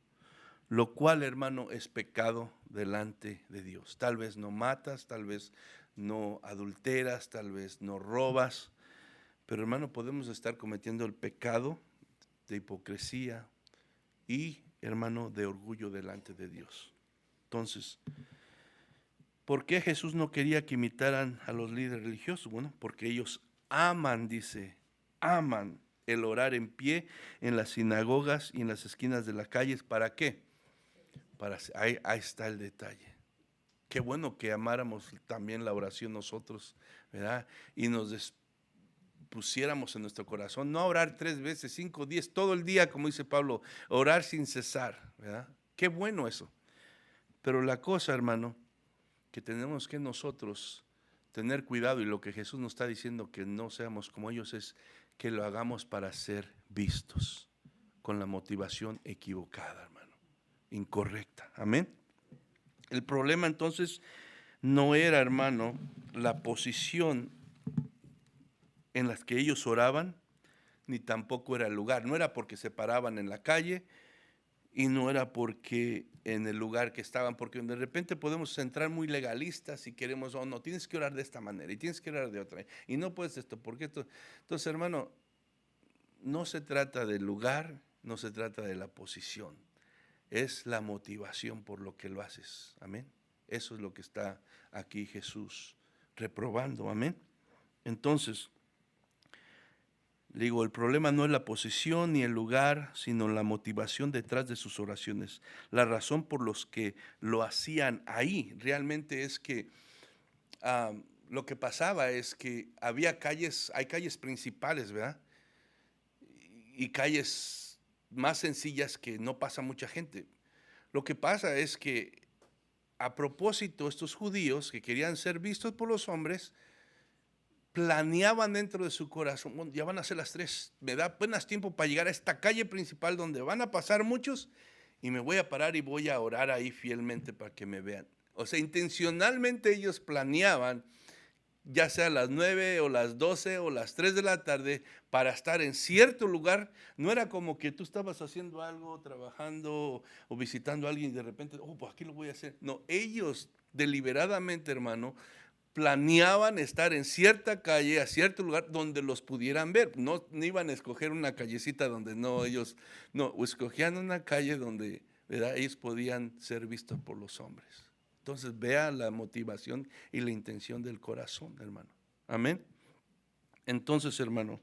lo cual, hermano, es pecado delante de Dios. Tal vez no matas, tal vez no adulteras, tal vez no robas, pero, hermano, podemos estar cometiendo el pecado de hipocresía y, hermano, de orgullo delante de Dios. Entonces, ¿por qué Jesús no quería que imitaran a los líderes religiosos? Bueno, porque ellos aman, dice, aman el orar en pie en las sinagogas y en las esquinas de las calles. ¿Para qué? Ahí está el detalle. Qué bueno que amáramos también la oración nosotros, ¿verdad? Y nos pusiéramos en nuestro corazón, no orar 3 veces, 5, 10, todo el día, como dice Pablo, orar sin cesar, ¿verdad? Qué bueno eso. Pero la cosa, hermano, que tenemos que nosotros tener cuidado, y lo que Jesús nos está diciendo que no seamos como ellos, es que lo hagamos para ser vistos, con la motivación equivocada, hermano, incorrecta, amén. El problema entonces no era, hermano, la posición en la que ellos oraban, ni tampoco era el lugar. No era porque se paraban en la calle y no era porque en el lugar que estaban, porque de repente podemos entrar muy legalistas y queremos, no, tienes que orar de esta manera y tienes que orar de otra, y no puedes esto, porque esto. Entonces, hermano, no se trata del lugar, no se trata de la posición, es la motivación por lo que lo haces, amén. Eso es lo que está aquí Jesús reprobando, amén. Entonces, digo, el problema no es la posición ni el lugar, sino la motivación detrás de sus oraciones. La razón por los que lo hacían ahí realmente es que lo que pasaba es que hay calles principales, ¿verdad? Y calles más sencillas que no pasa mucha gente. Lo que pasa es que, a propósito, estos judíos que querían ser vistos por los hombres, planeaban dentro de su corazón, bueno, ya van a ser las 3, me da apenas tiempo para llegar a esta calle principal donde van a pasar muchos, y me voy a parar y voy a orar ahí fielmente para que me vean. O sea, intencionalmente ellos planeaban, ya sea las 9 o las 12 o las 3 de la tarde, para estar en cierto lugar. No era como que tú estabas haciendo algo, trabajando o visitando a alguien y de repente, pues aquí lo voy a hacer. No, ellos deliberadamente, hermano, planeaban estar en cierta calle, a cierto lugar donde los pudieran ver. No iban a escoger una callecita donde ellos escogían una calle donde, ¿verdad?, ellos podían ser vistos por los hombres. Entonces, vea la motivación y la intención del corazón, hermano. Amén. Entonces, hermano,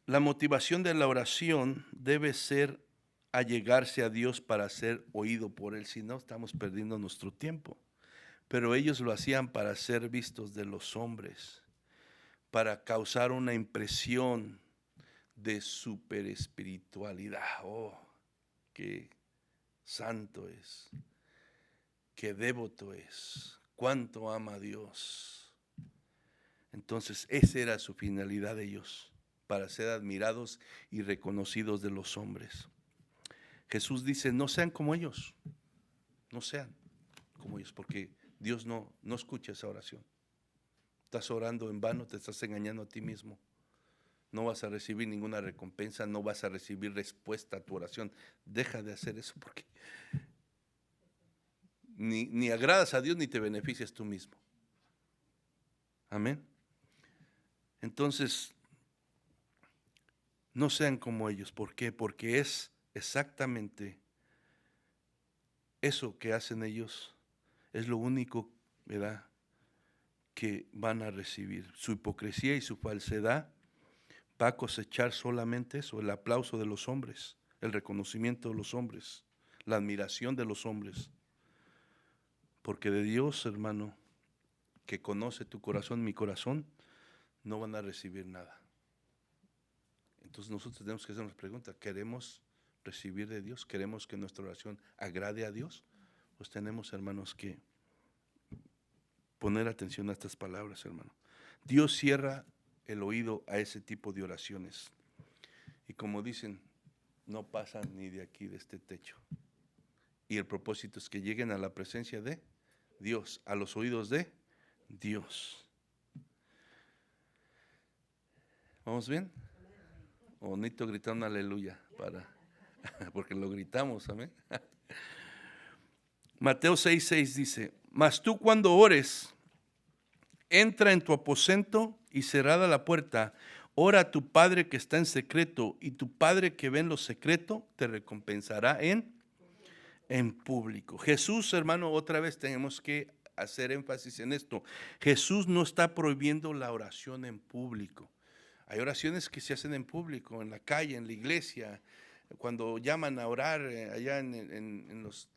la motivación de la oración debe ser allegarse a Dios para ser oído por Él. Si no, estamos perdiendo nuestro tiempo. Pero ellos lo hacían para ser vistos de los hombres, para causar una impresión de superespiritualidad. Qué santo es, qué devoto es, cuánto ama a Dios. Entonces, esa era su finalidad de ellos, para ser admirados y reconocidos de los hombres. Jesús dice, no sean como ellos, no sean como ellos, porque Dios no escucha esa oración. Estás orando en vano, te estás engañando a ti mismo. No vas a recibir ninguna recompensa, no vas a recibir respuesta a tu oración. Deja de hacer eso porque ni agradas a Dios ni te beneficias tú mismo. Amén. Entonces, no sean como ellos. ¿Por qué? Porque es exactamente eso que hacen ellos, es lo único, ¿verdad?, que van a recibir. Su hipocresía y su falsedad va a cosechar solamente eso, el aplauso de los hombres, el reconocimiento de los hombres, la admiración de los hombres. Porque de Dios, hermano, que conoce tu corazón, mi corazón, no van a recibir nada. Entonces nosotros tenemos que hacernos preguntas, ¿queremos recibir de Dios? ¿Queremos que nuestra oración agrade a Dios? Pues tenemos, hermanos, que poner atención a estas palabras, hermano. Dios cierra el oído a ese tipo de oraciones. Y como dicen, no pasan ni de aquí, de este techo. Y el propósito es que lleguen a la presencia de Dios, a los oídos de Dios. ¿Vamos bien? O necesito gritar un aleluya porque lo gritamos, amén. Mateo 6:6 dice, mas tú cuando ores, entra en tu aposento y cerrada la puerta, ora a tu Padre que está en secreto, y tu Padre que ve en lo secreto te recompensará en público. Jesús, hermano, otra vez tenemos que hacer énfasis en esto. Jesús no está prohibiendo la oración en público. Hay oraciones que se hacen en público, en la calle, en la iglesia, cuando llaman a orar allá en los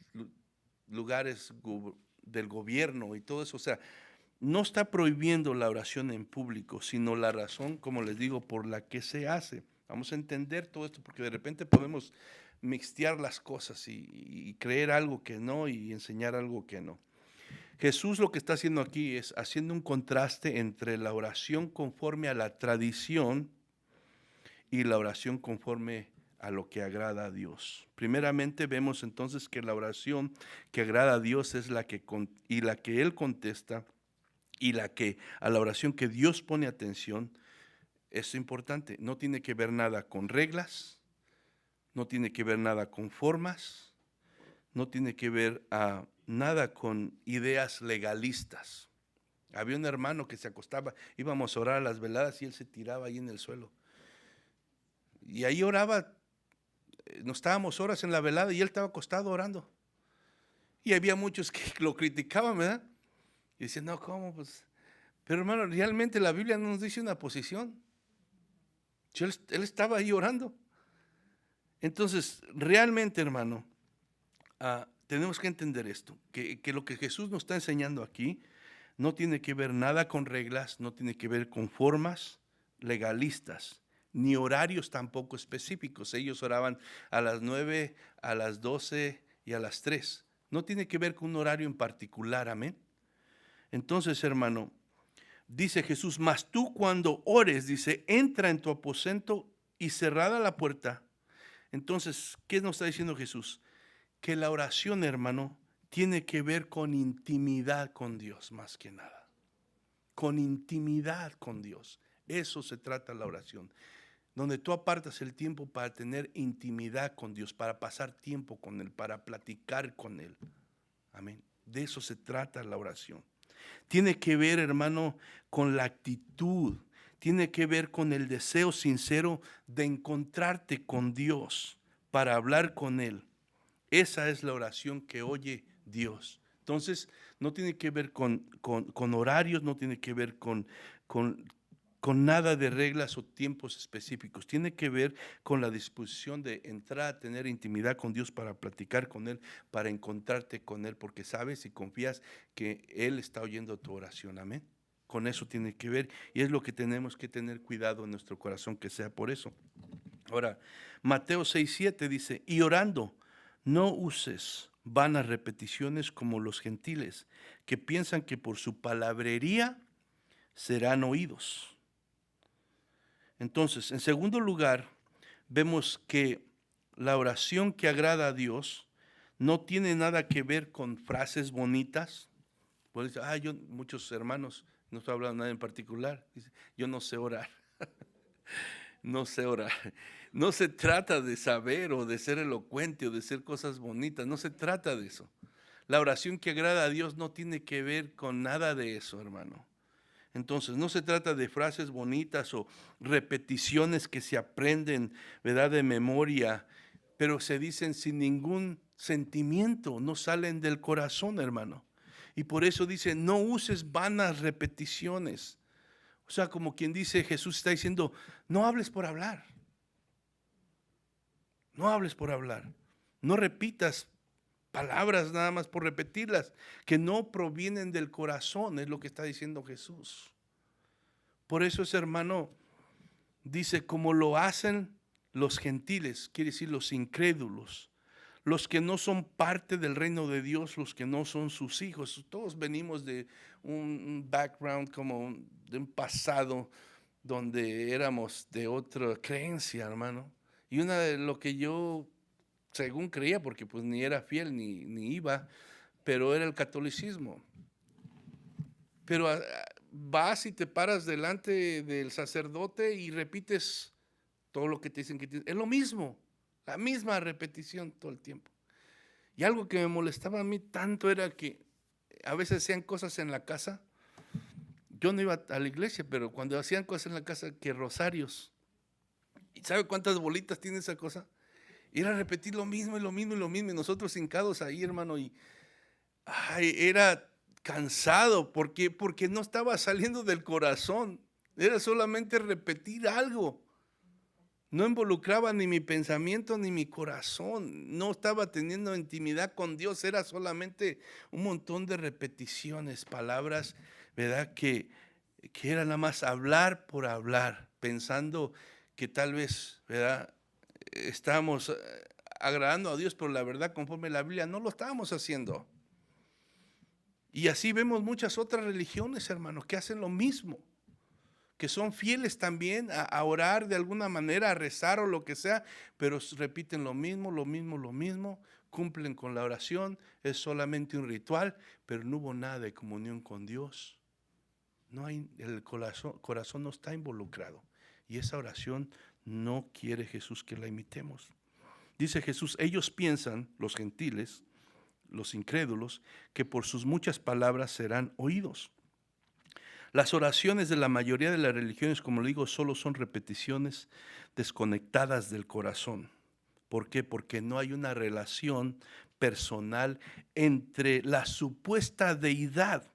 lugares del gobierno y todo eso. O sea, no está prohibiendo la oración en público, sino la razón, como les digo, por la que se hace. Vamos a entender todo esto, porque de repente podemos mixtear las cosas y creer algo que no y enseñar algo que no. Jesús lo que está haciendo aquí es haciendo un contraste entre la oración conforme a la tradición y la oración conforme a lo que agrada a Dios. Primeramente vemos entonces que la oración que agrada a Dios es la que Él contesta, y a la oración que Dios pone atención. Es importante, no tiene que ver nada con reglas, no tiene que ver nada con formas, no tiene que ver nada con ideas legalistas. Había un hermano que se acostaba, íbamos a orar a las veladas y él se tiraba ahí en el suelo. Y ahí oraba, nos estábamos horas en la velada y él estaba acostado orando. Y había muchos que lo criticaban, ¿verdad? Y decían, no, ¿cómo? Pues, pero hermano, realmente la Biblia no nos dice una posición. Él estaba ahí orando. Entonces, realmente, hermano, tenemos que entender esto, que lo que Jesús nos está enseñando aquí no tiene que ver nada con reglas, no tiene que ver con formas legalistas, ni horarios tampoco específicos. Ellos oraban a las 9, a las 12 y a las 3. No tiene que ver con un horario en particular, amén. Entonces, hermano, dice Jesús, mas tú cuando ores, dice, entra en tu aposento y cerrada la puerta. Entonces, ¿qué nos está diciendo Jesús? Que la oración, hermano, tiene que ver con intimidad con Dios más que nada. Con intimidad con Dios. Eso se trata la oración. Donde tú apartas el tiempo para tener intimidad con Dios, para pasar tiempo con Él, para platicar con Él. Amén. De eso se trata la oración. Tiene que ver, hermano, con la actitud. Tiene que ver con el deseo sincero de encontrarte con Dios para hablar con Él. Esa es la oración que oye Dios. Entonces, no tiene que ver con horarios, no tiene que ver con nada de reglas o tiempos específicos. Tiene que ver con la disposición de entrar a tener intimidad con Dios para platicar con Él, para encontrarte con Él, porque sabes y confías que Él está oyendo tu oración. Amén. Con eso tiene que ver, y es lo que tenemos que tener cuidado en nuestro corazón, que sea por eso. Ahora, Mateo 6:7 dice, y orando, No uses vanas repeticiones como los gentiles, que piensan que por su palabrería serán oídos. Entonces, en segundo lugar, vemos que la oración que agrada a Dios no tiene nada que ver con frases bonitas. Pues, muchos hermanos, no estoy hablando de nada en particular, dice, yo no sé orar. No sé orar. No se trata de saber o de ser elocuente o de ser cosas bonitas, no se trata de eso. La oración que agrada a Dios no tiene que ver con nada de eso, hermano. Entonces, no se trata de frases bonitas o repeticiones que se aprenden, ¿verdad?, de memoria, pero se dicen sin ningún sentimiento, no salen del corazón, hermano. Y por eso dice, no uses vanas repeticiones. O sea, como quien dice, Jesús está diciendo, no hables por hablar. No hables por hablar. No repitas palabras nada más por repetirlas, que no provienen del corazón, es lo que está diciendo Jesús. Por eso ese hermano dice, como lo hacen los gentiles, quiere decir los incrédulos, los que no son parte del reino de Dios, los que no son sus hijos. Todos venimos de un background, como de un pasado donde éramos de otra creencia, hermano. Y una de lo que yo, según creía, porque pues ni era fiel ni iba, pero era el catolicismo. Pero vas y te paras delante del sacerdote y repites todo lo que te dicen que tienes. Es lo mismo, la misma repetición todo el tiempo. Y algo que me molestaba a mí tanto era que a veces hacían cosas en la casa. Yo no iba a la iglesia, pero cuando hacían cosas en la casa, que rosarios. ¿Y sabe cuántas bolitas tiene esa cosa? Y era repetir lo mismo y lo mismo y lo mismo. Y nosotros hincados ahí, hermano, y era cansado. ¿Por qué? Porque no estaba saliendo del corazón. Era solamente repetir algo. No involucraba ni mi pensamiento ni mi corazón. No estaba teniendo intimidad con Dios. Era solamente un montón de repeticiones, palabras, ¿verdad? Que era nada más hablar por hablar, pensando que tal vez, ¿verdad?, estábamos agradando a Dios, pero la verdad, conforme la Biblia, no lo estábamos haciendo. Y así vemos muchas otras religiones, hermanos, que hacen lo mismo, que son fieles también a orar de alguna manera, a rezar o lo que sea, pero repiten lo mismo, lo mismo, lo mismo, cumplen con la oración, es solamente un ritual, pero no hubo nada de comunión con Dios. No hay, el corazón no está involucrado. Y esa oración no quiere Jesús que la imitemos. Dice Jesús, ellos piensan, los gentiles, los incrédulos, que por sus muchas palabras serán oídos. Las oraciones de la mayoría de las religiones, como le digo, solo son repeticiones desconectadas del corazón. ¿Por qué? Porque no hay una relación personal entre la supuesta deidad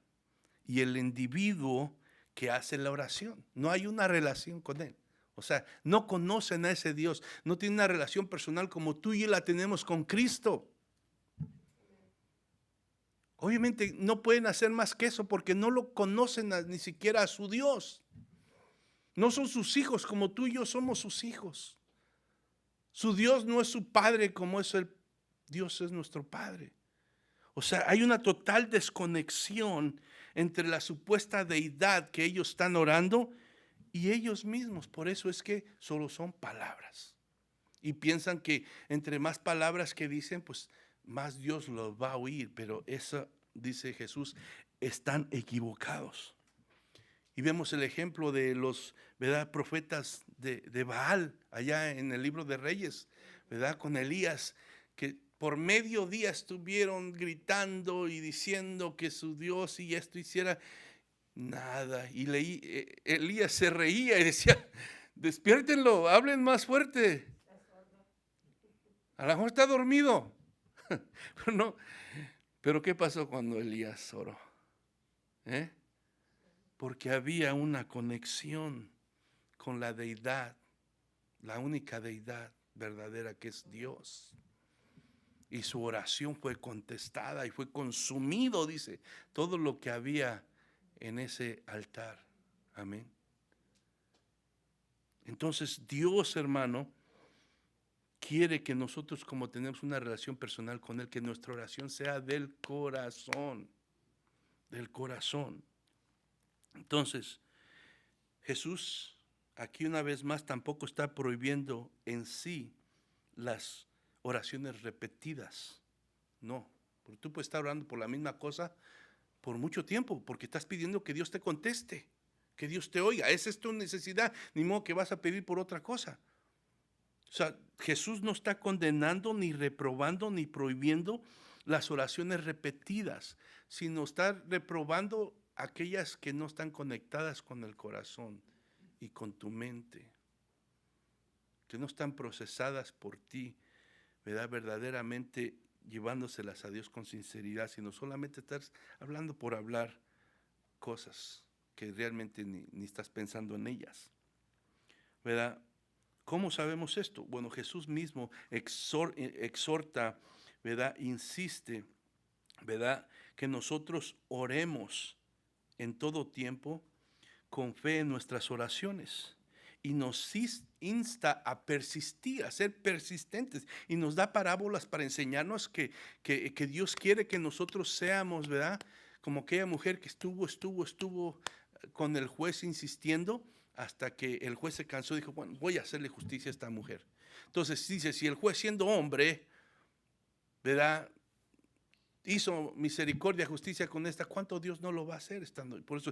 y el individuo que hace la oración. No hay una relación con él. O sea, no conocen a ese Dios, no tienen una relación personal como tú y yo la tenemos con Cristo. Obviamente no pueden hacer más que eso porque no lo conocen ni siquiera a su Dios. No son sus hijos como tú y yo somos sus hijos. Su Dios no es su padre como es Dios es nuestro Padre. O sea, hay una total desconexión entre la supuesta deidad que ellos están orando y ellos mismos. Por eso es que solo son palabras. Y piensan que entre más palabras que dicen, pues más Dios los va a oír. Pero eso, dice Jesús, están equivocados. Y vemos el ejemplo de los, ¿verdad?, profetas de Baal, allá en el libro de Reyes, ¿verdad?, con Elías, que por mediodía estuvieron gritando y diciendo que su Dios y esto hiciera nada. Y Elías se reía y decía, despiértenlo, hablen más fuerte. A lo mejor está dormido. Pero no. Pero ¿qué pasó cuando Elías oró? Porque había una conexión con la deidad, la única deidad verdadera que es Dios. Y su oración fue contestada y fue consumido, dice, todo lo que había en ese altar. Amén. Entonces Dios, hermano, quiere que nosotros, como tenemos una relación personal con Él, que nuestra oración sea del corazón, del corazón. Entonces, Jesús aquí una vez más tampoco está prohibiendo en sí las oraciones repetidas. No, porque tú puedes estar orando por la misma cosa por mucho tiempo, porque estás pidiendo que Dios te conteste, que Dios te oiga. Esa es tu necesidad, ni modo que vas a pedir por otra cosa. O sea, Jesús no está condenando, ni reprobando, ni prohibiendo las oraciones repetidas, sino está reprobando aquellas que no están conectadas con el corazón y con tu mente, que no están procesadas por ti, ¿verdad? Verdaderamente llevándoselas a Dios con sinceridad, sino solamente estás hablando por hablar cosas que realmente ni estás pensando en ellas, ¿verdad? ¿Cómo sabemos esto? Bueno, Jesús mismo exhorta, ¿verdad? Insiste, ¿verdad? Que nosotros oremos en todo tiempo con fe en nuestras oraciones. Y nos insta a persistir, a ser persistentes. Y nos da parábolas para enseñarnos que Dios quiere que nosotros seamos, ¿verdad? Como aquella mujer que estuvo con el juez insistiendo hasta que el juez se cansó y dijo, bueno, voy a hacerle justicia a esta mujer. Entonces dice, si el juez siendo hombre, ¿verdad? Hizo misericordia, justicia con esta, ¿cuánto Dios no lo va a hacer estando? Por eso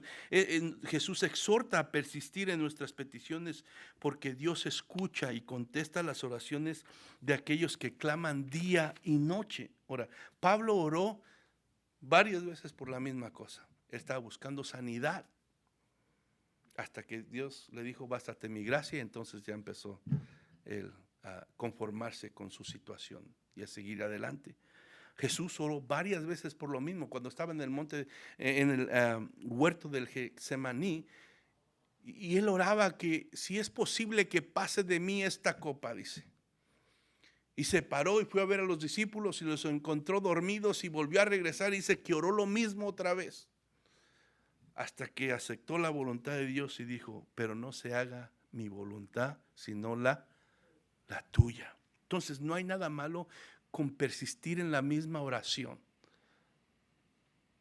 Jesús exhorta a persistir en nuestras peticiones, porque Dios escucha y contesta las oraciones de aquellos que claman día y noche. Ahora, Pablo oró varias veces por la misma cosa. Él estaba buscando sanidad, hasta que Dios le dijo, bástate mi gracia, y entonces ya empezó él a conformarse con su situación y a seguir adelante. Jesús oró varias veces por lo mismo, cuando estaba en el monte, en el huerto del Getsemaní, y él oraba que si es posible que pase de mí esta copa, dice. Y se paró y fue a ver a los discípulos y los encontró dormidos y volvió a regresar y dice que oró lo mismo otra vez, hasta que aceptó la voluntad de Dios y dijo, pero no se haga mi voluntad, sino la tuya. Entonces no hay nada malo con persistir en la misma oración.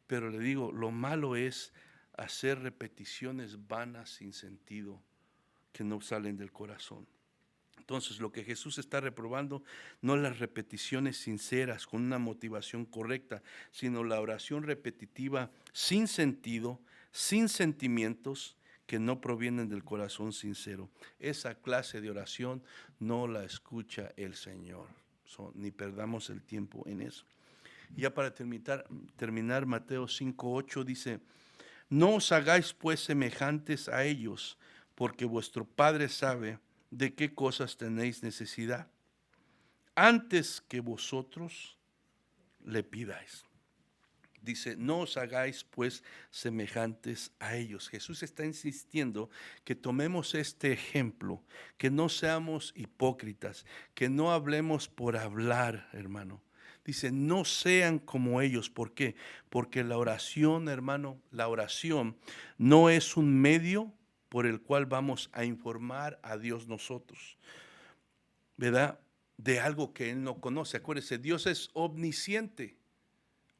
Pero le digo, lo malo es hacer repeticiones vanas sin sentido que no salen del corazón. Entonces lo que Jesús está reprobando no las repeticiones sinceras con una motivación correcta, sino la oración repetitiva sin sentido, sin sentimientos, que no provienen del corazón sincero. Esa clase de oración no la escucha el Señor. Ni perdamos el tiempo en eso. Ya para terminar Mateo 5:8 dice, no os hagáis pues semejantes a ellos, porque vuestro Padre sabe de qué cosas tenéis necesidad, antes que vosotros le pidáis. Dice, no os hagáis pues semejantes a ellos. Jesús está insistiendo que tomemos este ejemplo, que no seamos hipócritas, que no hablemos por hablar, hermano. Dice, no sean como ellos. ¿Por qué? Porque la oración, hermano, la oración no es un medio por el cual vamos a informar a Dios nosotros, ¿verdad? De algo que Él no conoce. Acuérdese, Dios es omnisciente.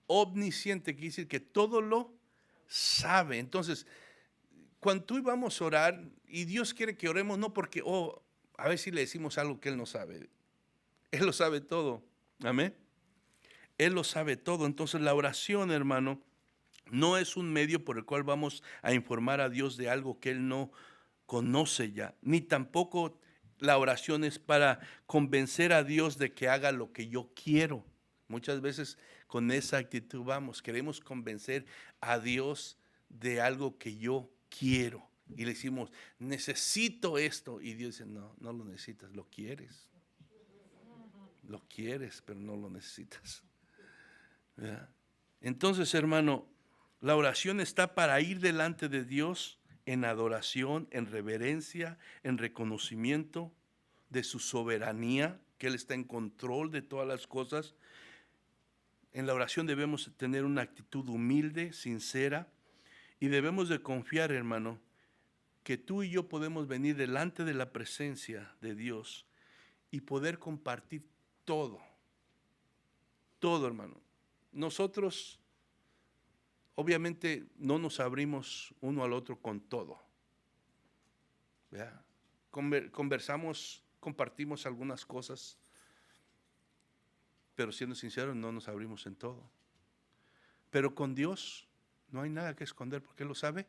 Omnisciente quiere decir que todo lo sabe. Entonces, cuando tú y vamos a orar, y Dios quiere que oremos, no porque, a ver si le decimos algo que Él no sabe. Él lo sabe todo. Amén. Él lo sabe todo. Entonces, la oración, hermano, no es un medio por el cual vamos a informar a Dios de algo que Él no conoce ya, ni tampoco la oración es para convencer a Dios de que haga lo que yo quiero. Muchas veces con esa actitud vamos, queremos convencer a Dios de algo que yo quiero. Y le decimos, necesito esto. Y Dios dice, no, no lo necesitas, lo quieres. Lo quieres, pero no lo necesitas. ¿Verdad? Entonces, hermano, la oración está para ir delante de Dios en adoración, en reverencia, en reconocimiento de su soberanía, que Él está en control de todas las cosas. En la oración debemos tener una actitud humilde, sincera, y debemos de confiar, hermano, que tú y yo podemos venir delante de la presencia de Dios y poder compartir todo. Todo, hermano. Nosotros, obviamente, no nos abrimos uno al otro con todo. ¿Verdad? Conversamos, compartimos algunas cosas, pero siendo sinceros, no nos abrimos en todo. Pero con Dios no hay nada que esconder porque Él lo sabe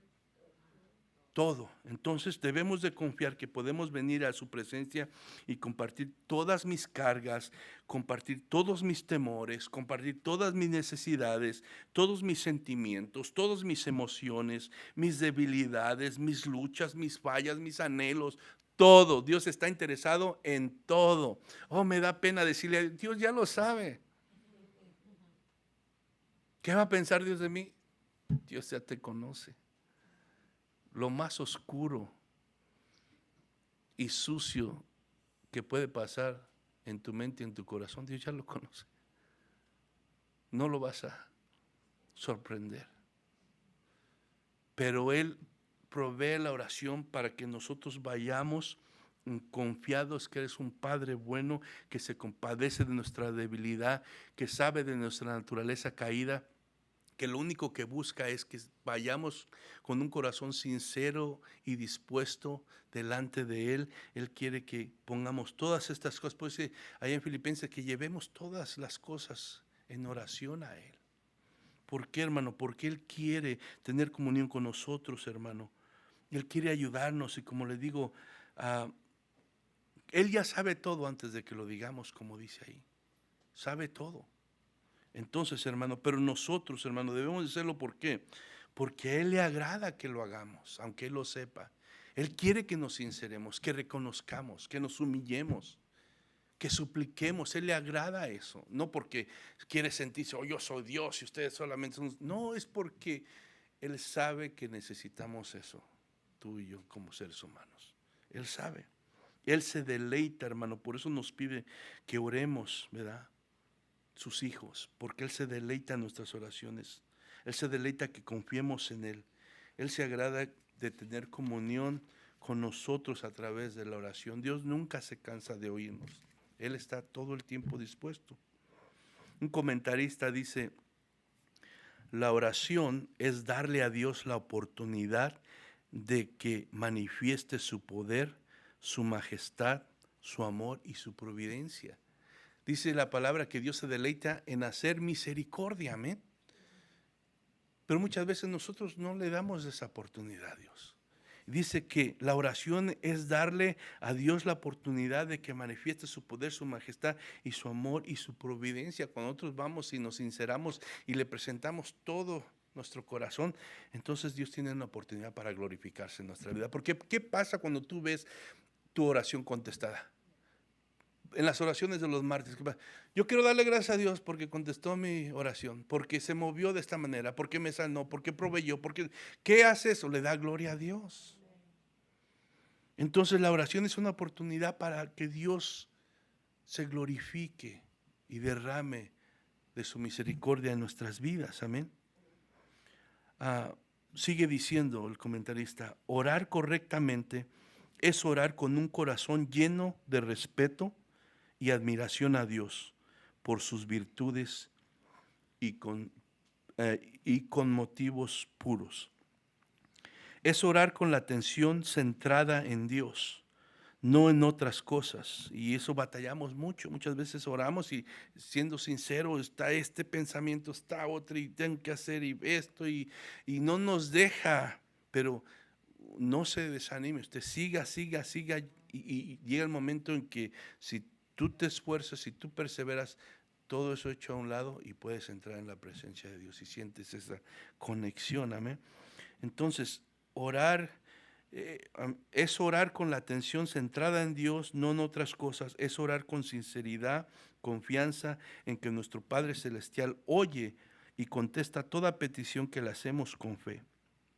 todo. Entonces debemos de confiar que podemos venir a su presencia y compartir todas mis cargas, compartir todos mis temores, compartir todas mis necesidades, todos mis sentimientos, todas mis emociones, mis debilidades, mis luchas, mis fallas, mis anhelos. Todo. Dios está interesado en todo. Oh, me da pena decirle, Dios ya lo sabe. ¿Qué va a pensar Dios de mí? Dios ya te conoce. Lo más oscuro y sucio que puede pasar en tu mente y en tu corazón, Dios ya lo conoce. No lo vas a sorprender. Pero Él provee la oración para que nosotros vayamos confiados que eres un Padre bueno, que se compadece de nuestra debilidad, que sabe de nuestra naturaleza caída, que lo único que busca es que vayamos con un corazón sincero y dispuesto delante de Él. Él quiere que pongamos todas estas cosas, pues ahí en Filipenses, que llevemos todas las cosas en oración a Él. ¿Por qué, hermano? Porque Él quiere tener comunión con nosotros, hermano. Él quiere ayudarnos y como le digo, Él ya sabe todo antes de que lo digamos, como dice ahí. Sabe todo. Entonces, hermano, pero nosotros, hermano, debemos de hacerlo. ¿Por qué? Porque a Él le agrada que lo hagamos, aunque Él lo sepa. Él quiere que nos sinceremos, que reconozcamos, que nos humillemos, que supliquemos. Él le agrada eso. No porque quiere sentirse, oh, yo soy Dios y ustedes solamente son. No, es porque Él sabe que necesitamos eso, tú y yo como seres humanos. Él sabe. Él se deleita, hermano, por eso nos pide que oremos, ¿verdad? Sus hijos, porque Él se deleita en nuestras oraciones. Él se deleita que confiemos en Él. Él se agrada de tener comunión con nosotros a través de la oración. Dios nunca se cansa de oírnos. Él está todo el tiempo dispuesto. Un comentarista dice, la oración es darle a Dios la oportunidad de que manifieste su poder, su majestad, su amor y su providencia. Dice la palabra que Dios se deleita en hacer misericordia, amén. Pero muchas veces nosotros no le damos esa oportunidad a Dios. Dice que la oración es darle a Dios la oportunidad de que manifieste su poder, su majestad y su amor y su providencia. Cuando nosotros vamos y nos sinceramos y le presentamos todo nuestro corazón, entonces Dios tiene una oportunidad para glorificarse en nuestra vida. Porque ¿qué pasa cuando tú ves tu oración contestada? En las oraciones de los martes, yo quiero darle gracias a Dios porque contestó mi oración, porque se movió de esta manera, porque me sanó, porque proveyó, porque ¿qué hace eso? Le da gloria a Dios. Entonces la oración es una oportunidad para que Dios se glorifique y derrame de su misericordia en nuestras vidas, amén. Sigue diciendo el comentarista, orar correctamente es orar con un corazón lleno de respeto y admiración a Dios por sus virtudes y con motivos puros. Es orar con la atención centrada en Dios, no en otras cosas. Y eso batallamos mucho. Muchas veces oramos y siendo sincero, está este pensamiento, está otro y tengo que hacer y esto y no nos deja. Pero no se desanime, usted siga y llega el momento en que si tú te esfuerzas, si tú perseveras, todo eso hecho a un lado y puedes entrar en la presencia de Dios y sientes esa conexión, amén. Entonces, orar es orar con la atención centrada en Dios, no en otras cosas. Es orar con sinceridad, confianza en que nuestro Padre Celestial oye y contesta toda petición que le hacemos con fe.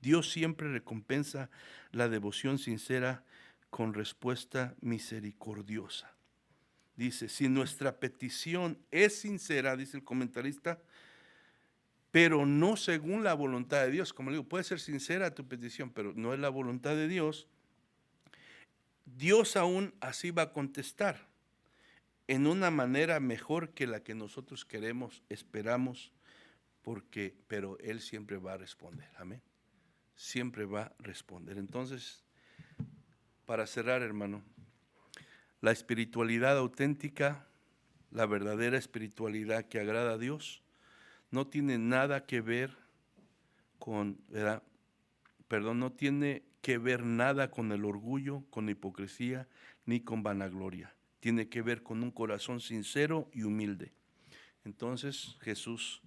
Dios siempre recompensa la devoción sincera con respuesta misericordiosa. Dice, si nuestra petición es sincera, dice el comentarista, pero no según la voluntad de Dios, como le digo, puede ser sincera tu petición, pero no es la voluntad de Dios, Dios aún así va a contestar. en una manera mejor que la que nosotros queremos, esperamos, pero Él siempre va a responder, amén. Siempre va a responder. Entonces, para cerrar, hermano, la espiritualidad auténtica, la verdadera espiritualidad que agrada a Dios, no tiene nada que ver con, ¿verdad? Perdón, no tiene que ver nada con el orgullo, con hipocresía, ni con vanagloria. Tiene que ver con un corazón sincero y humilde. Entonces Jesús,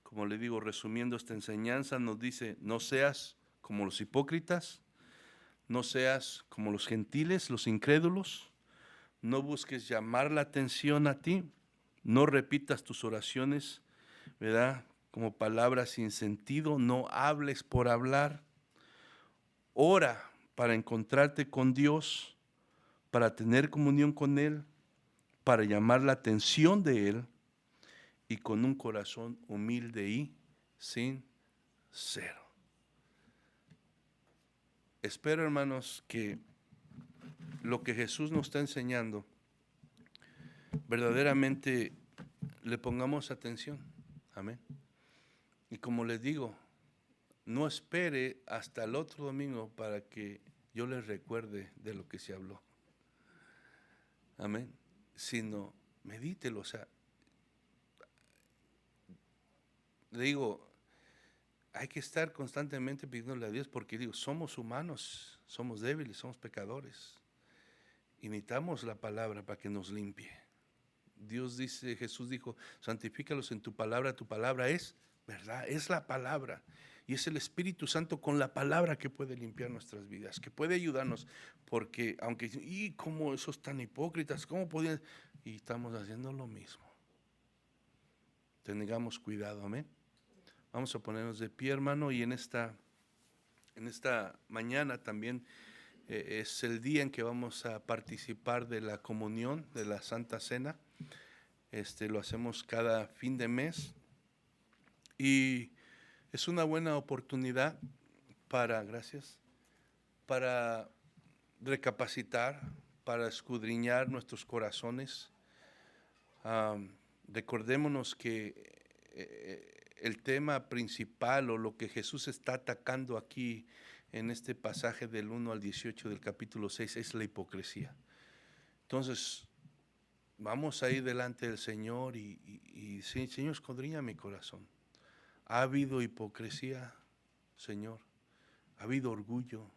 como le digo, resumiendo esta enseñanza, nos dice, no seas como los hipócritas, no seas como los gentiles, los incrédulos, no busques llamar la atención a ti, no repitas tus oraciones, ¿verdad? Como palabras sin sentido, no hables por hablar. Ora para encontrarte con Dios, para tener comunión con Él, para llamar la atención de Él y con un corazón humilde y sincero. Espero, hermanos, que lo que Jesús nos está enseñando verdaderamente le pongamos atención. Amén. Y como les digo, no espere hasta el otro domingo para que yo les recuerde de lo que se habló. Amén. Sino medítelo. O sea, le digo, hay que estar constantemente pidiéndole a Dios porque digo, somos humanos, somos débiles, somos pecadores. Y necesitamos la palabra para que nos limpie. Dios dice, Jesús dijo, santifícalos en tu palabra es verdad, es la palabra. Y es el Espíritu Santo con la palabra que puede limpiar nuestras vidas, que puede ayudarnos, porque aunque, y cómo esos tan hipócritas, cómo podían, y estamos haciendo lo mismo. Tengamos cuidado, amén. Vamos a ponernos de pie, hermano, y en esta mañana también es el día en que vamos a participar de la comunión, de la Santa Cena. Lo hacemos cada fin de mes y es una buena oportunidad para recapacitar, para escudriñar nuestros corazones. Recordémonos que el tema principal o lo que Jesús está atacando aquí en este pasaje del 1 al 18 del capítulo 6 es la hipocresía. Entonces, vamos a ir delante del Señor y Señor, escudriña mi corazón. ¿Ha habido hipocresía, Señor? ¿Ha habido orgullo?